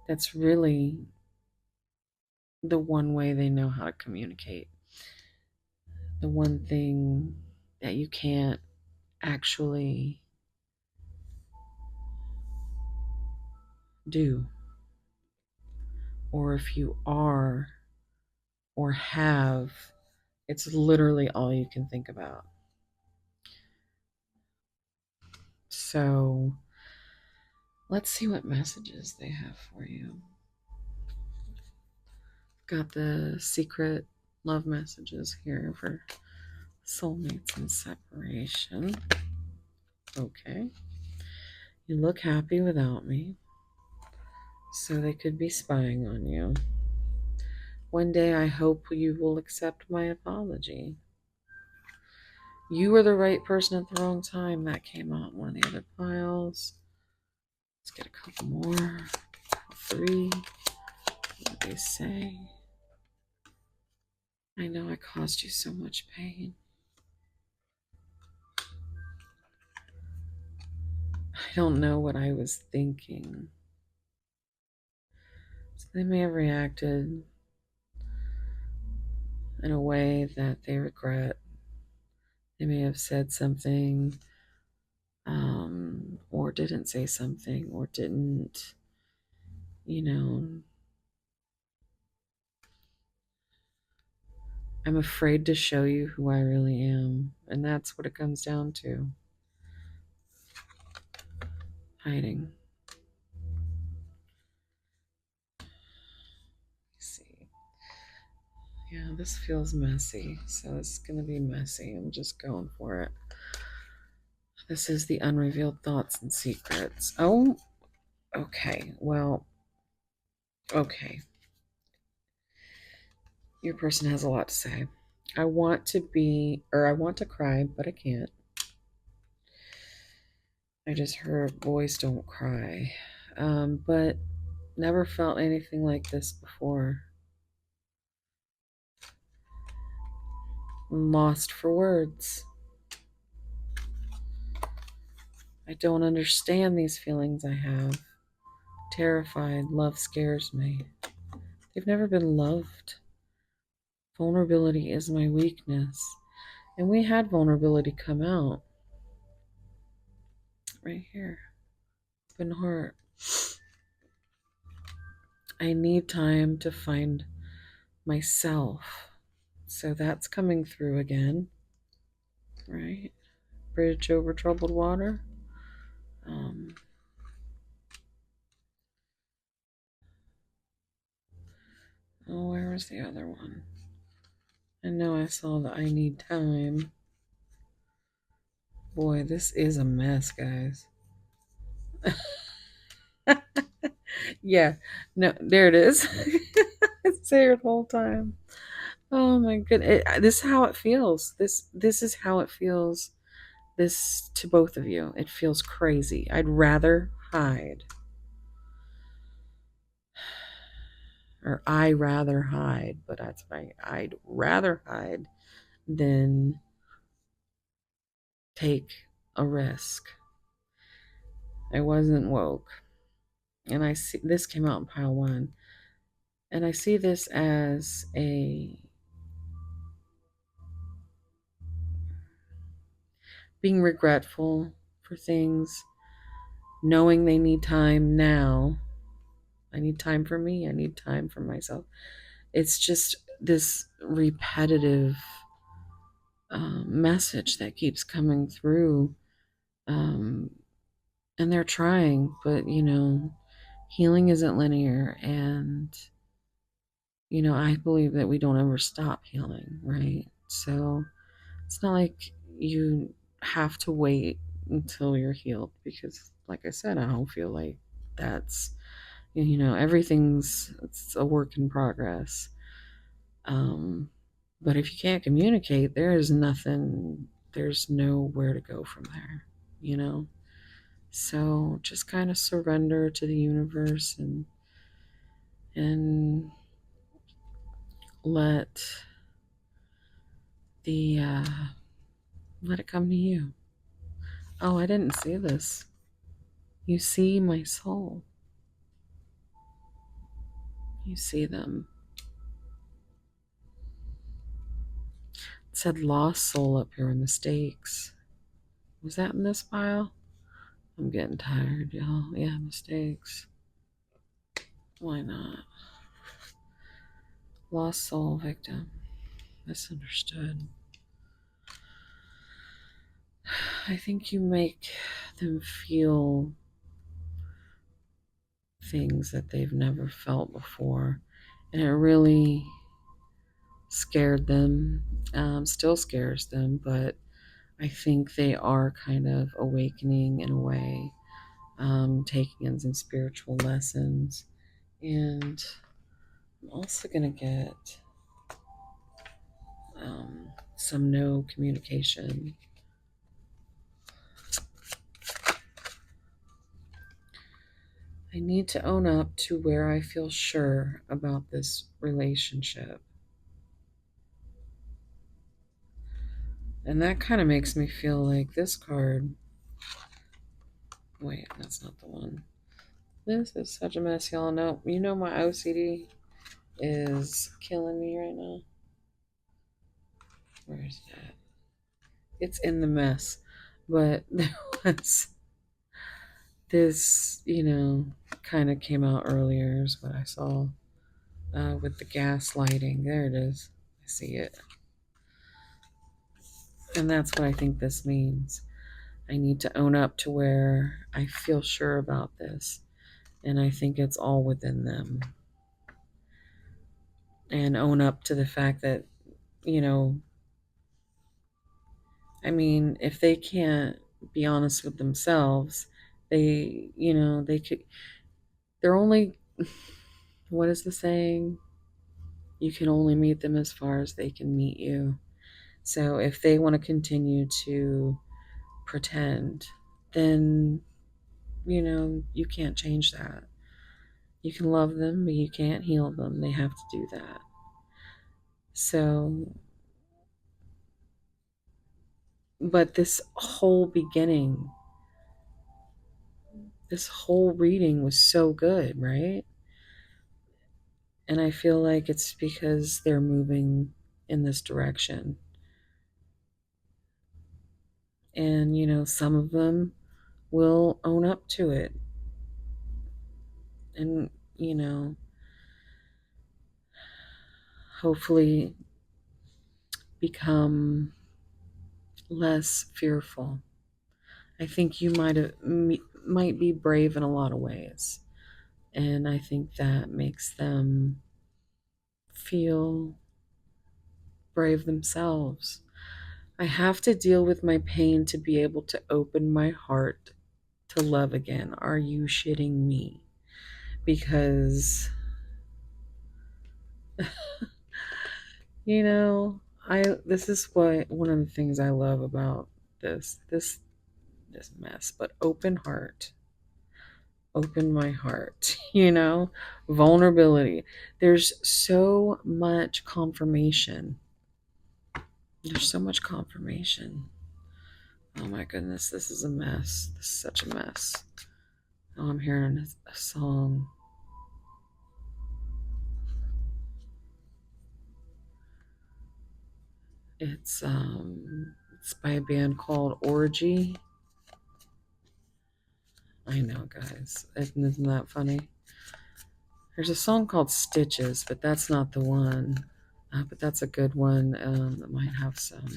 that's really the one way they know how to communicate. The one thing that you can't actually do. Or if you are or have, it's literally all you can think about. So let's see what messages they have for you. Got the secret love messages here for soulmates and separation. Okay. You look happy without me. So they could be spying on you. One day I hope you will accept my apology. You were the right person at the wrong time. That came out in one of the other piles. Let's get a couple more. 3. What do they say? I know I caused you so much pain. I don't know what I was thinking. So they may have reacted in a way that they regret. They may have said something, or didn't say something, or didn't, I'm afraid to show you who I really am. And that's what it comes down to. Hiding. Let's see. Yeah, this feels messy. So it's going to be messy. I'm just going for it. This is the unrevealed thoughts and secrets. Oh, okay. Well, okay. Your person has a lot to say. I want to cry, but I can't. I just heard boys don't cry. But never felt anything like this before. I'm lost for words. I don't understand these feelings I have. Terrified, love scares me. They've never been loved. Vulnerability is my weakness. And we had vulnerability come out. Right here. Open heart. I need time to find myself. So that's coming through again. right? Bridge over troubled water. Um, oh, where was the other one? I know I saw the I need time. Boy, this is a mess, guys. Yeah, no, there it is. It's there the whole time. Oh my goodness, this is how it feels. This is how it feels. This to both of you. It feels crazy. I'd rather hide, or I rather hide, but that's right. I'd rather hide than take a risk. I wasn't woke, and I see this came out in pile one, and I see this as a being regretful for things, knowing they need time now. I need time for me. I need time for myself. It's just this repetitive message that keeps coming through. Um, and they're trying, but healing isn't linear. And, I believe that we don't ever stop healing, right? So it's not like you have to wait until you're healed because, like I said, I don't feel like that's, it's a work in progress. Um, but if you can't communicate, there's nowhere to go from there, you know? So just kind of surrender to the universe and let the let it come to you. Oh, I didn't see this. You see my soul. You see them. It said lost soul up here in mistakes. Was that in this pile? I'm getting tired, y'all. Yeah, mistakes. Why not? Lost soul victim. Misunderstood. I think you make them feel things that they've never felt before. And it really scared them, still scares them, but I think they are kind of awakening in a way, taking in some spiritual lessons. And I'm also going to get some no communication. I need to own up to where I feel sure about this relationship. And that kind of makes me feel like this card. Wait, that's not the one. This is such a mess, y'all. Know, my OCD is killing me right now. Where is that? It's in the mess. But there was this, kind of came out earlier, is what I saw with the gas lighting. There it is. I see it. And that's what I think this means. I need to own up to where I feel sure about this. And I think it's all within them. And own up to the fact that, if they can't be honest with themselves, they could, they're only, what is the saying? You can only meet them as far as they can meet you. So if they want to continue to pretend, then, you can't change that. You can love them, but you can't heal them. They have to do that. So, but this whole reading was so good, right? And I feel like it's because they're moving in this direction. And, some of them will own up to it. And, hopefully become less fearful. I think you might be brave in a lot of ways, and I think that makes them feel brave themselves. I have to deal with my pain to be able to open my heart to love again. Are you shitting me? Because you know, I this is what one of the things I love about this mess, but open heart. Open my heart, vulnerability. There's so much confirmation. There's so much confirmation. Oh my goodness, this is a mess. This is such a mess. Oh, I'm hearing a song. It's by a band called Orgy. I know, guys. Isn't that funny? There's a song called Stitches, but that's not the one. But that's a good one that might have some.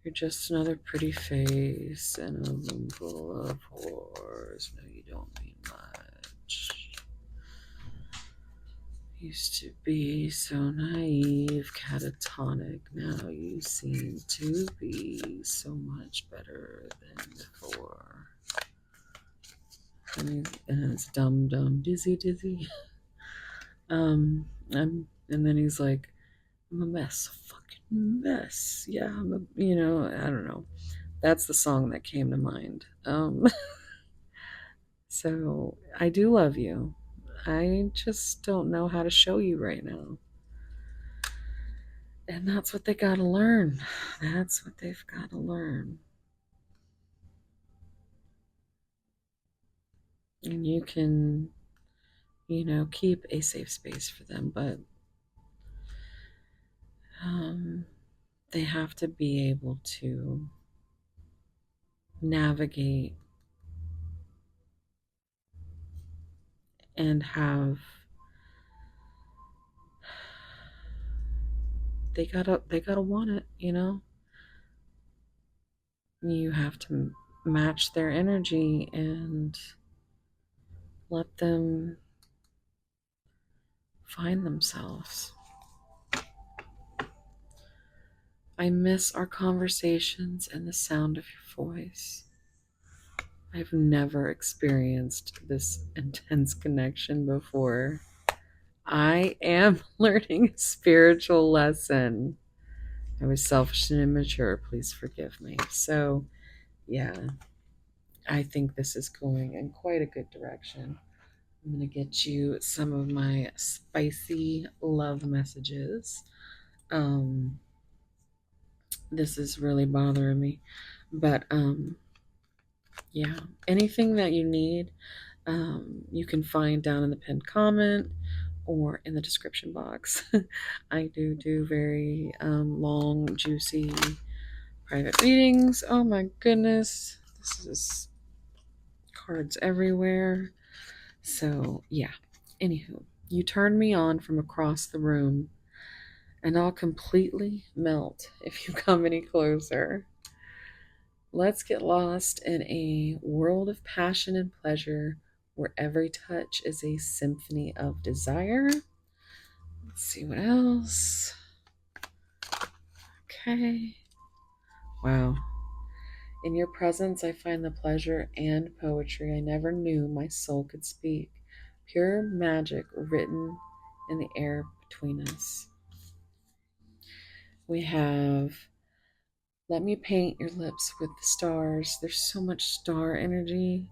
You're just another pretty face in a room full of whores. No, you don't mean much. Used to be so naive, catatonic. Now you seem to be so much better than before. And it's dumb, dumb, dizzy, dizzy. And then he's like, I'm a mess, a fucking mess. Yeah, I don't know. That's the song that came to mind. So I do love you. I just don't know how to show you right now. And that's what they got to learn. That's what they've got to learn. And you can, keep a safe space for them, but they have to be able to navigate and they gotta want it. You have to match their energy and let them find themselves. I miss our conversations and the sound of your voice. I've never experienced this intense connection before. I am learning a spiritual lesson. I was selfish and immature. Please forgive me. So, yeah, I think this is going in quite a good direction. I'm going to get you some of my spicy love messages. This is really bothering me. But, yeah, anything that you need, you can find down in the pinned comment or in the description box. I do very long, juicy private readings. Oh my goodness. This is cards everywhere. So, yeah. Anywho, you turn me on from across the room, and I'll completely melt if you come any closer. Let's get lost in a world of passion and pleasure where every touch is a symphony of desire. Let's see what else. Okay. Wow. In your presence, I find the pleasure and poetry I never knew my soul could speak. Pure magic written in the air between us. We have Let Me Paint Your Lips with the Stars. There's so much star energy,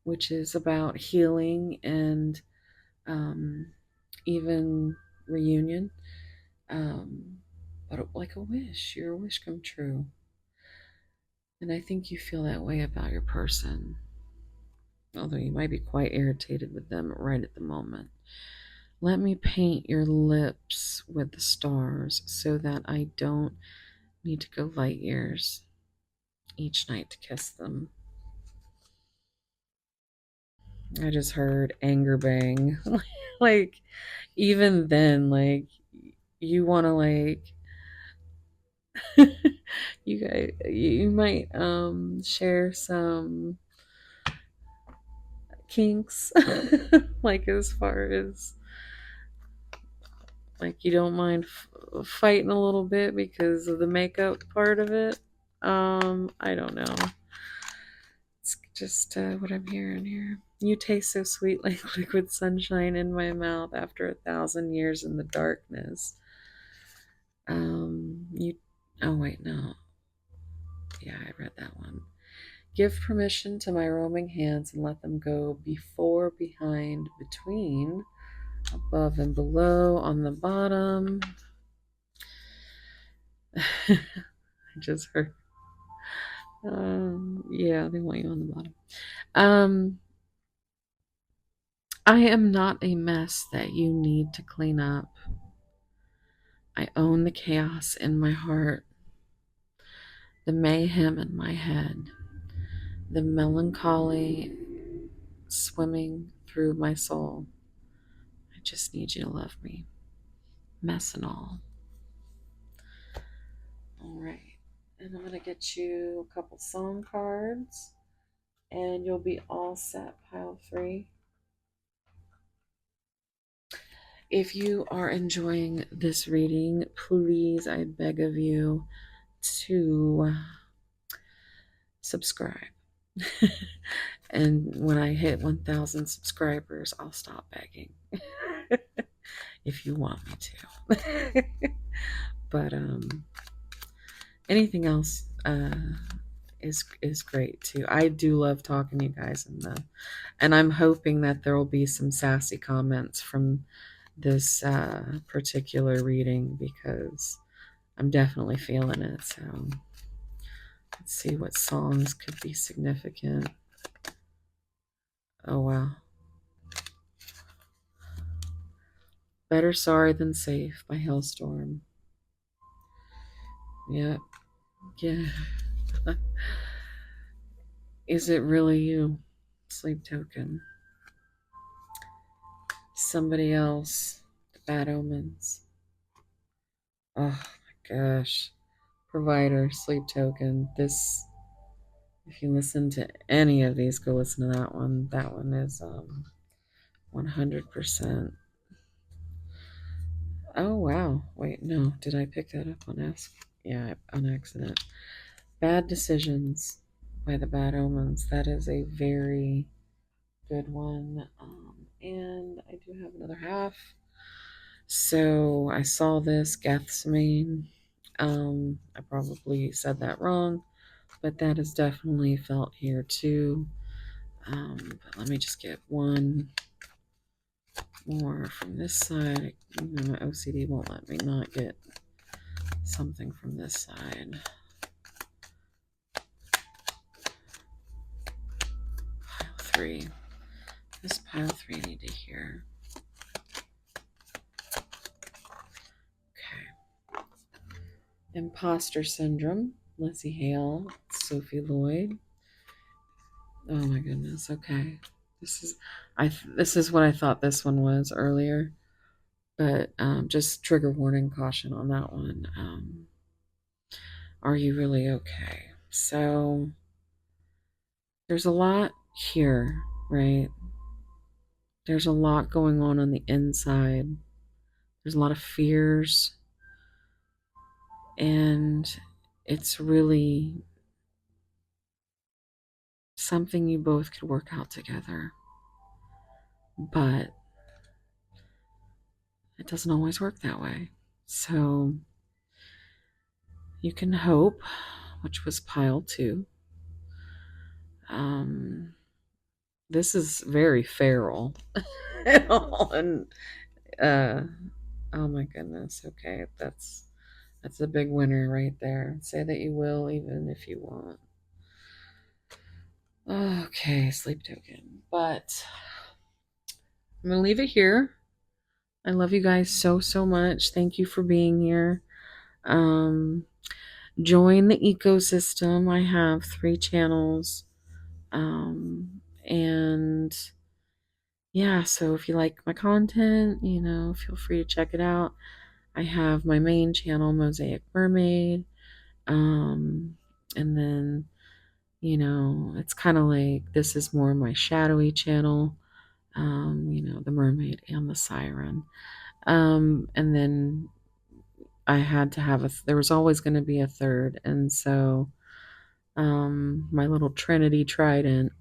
which is about healing and even reunion. But like a wish, your wish come true. And I think you feel that way about your person, although you might be quite irritated with them right at the moment. Let me paint your lips with the stars so that I don't need to go light years each night to kiss them. I just heard anger bang. Like, even then, like, you want to like you might share some kinks like as far as like you don't mind fighting a little bit because of the makeup part of it. I don't know. It's just what I'm hearing here. You taste so sweet like liquid sunshine in my mouth after 1,000 years in the darkness. You. Oh wait, no. Yeah, I read that one. Give permission to my roaming hands and let them go before, behind, between, above and below, on the bottom. I just heard. Yeah, they want you on the bottom. I am not a mess that you need to clean up. I own the chaos in my heart, the mayhem in my head, the melancholy swimming through my soul. I just need you to love me, mess and all. All right. And I'm going to get you a couple song cards, and you'll be all set, pile 3. If you are enjoying this reading, please, I beg of you to subscribe. And when I hit 1,000 subscribers, I'll stop begging. If you want me to. But anything else is great too. I do love talking to you guys, and I'm hoping that there will be some sassy comments from this particular reading because I'm definitely feeling it. So let's see what songs could be significant. Oh wow. Better Sorry Than Safe by Hailstorm. Yep. Yeah. Is it really you? Sleep Token. Somebody else. The Bad Omens. Oh my gosh. Provider, Sleep Token. This, if you listen to any of these, go listen to that one. That one is 100%. Oh wow. Wait, no. Did I pick that up on on accident? Bad Decisions by the Bad Omens. That is a very good one. And I do have another half. So I saw this Gethsemane. I probably said that wrong, but that is definitely felt here too. But let me just get one more from this side. My OCD won't let me not get something from this side. Pile 3. This pile 3 need to hear. Okay. Imposter Syndrome, Lizzie Hale, Sophie Lloyd. Oh my goodness. Okay. This is what I thought this one was earlier, but just trigger warning, caution on that one. Are you really okay? So there's a lot here, right? There's a lot going on the inside. There's a lot of fears, and it's really something you both could work out together. But it doesn't always work that way. So you can hope, which was pile 2. This is very feral. And oh my goodness. Okay, that's a big winner right there. Say that you will, even if you want. Okay, Sleep Token. But I'm gonna leave it here. I love you guys so much. Thank you for being here. Join the ecosystem. I have 3 channels. And yeah, so if you like my content, feel free to check it out. I have my main channel, Mosaic Mermaid. And then, it's kind of like this is more my shadowy channel, the mermaid and the siren. And then I had to have there was always going to be a third. And so, my little Trinity Trident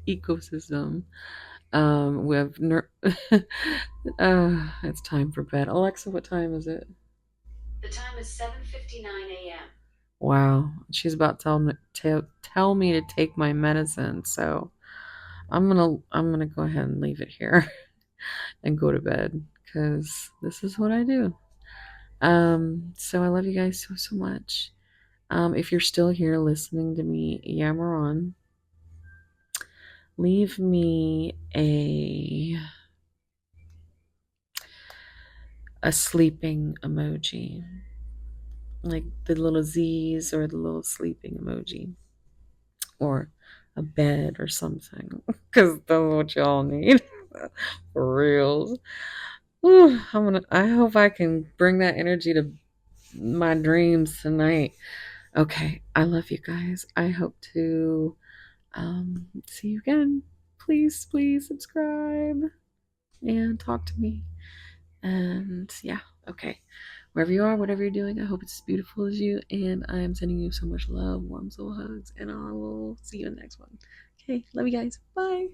ecosystem. We have it's time for bed. Alexa, what time is it? The time is 7:59 a.m. Wow, she's about to tell me to take my medicine, so I'm gonna go ahead and leave it here and go to bed because this is what I do. So I love you guys so much. If you're still here listening to me yammer on, leave me a sleeping emoji, like the little Z's or the little sleeping emoji, or a bed or something, because that's what y'all need for reals. I hope I can bring that energy to my dreams tonight. Okay, I love you guys. I hope to see you again. Please, please subscribe and talk to me. And yeah, okay. Wherever you are, whatever you're doing, I hope it's as beautiful as you. And I am sending you so much love, warm soul hugs, and I will see you in the next one. Okay, love you guys. Bye.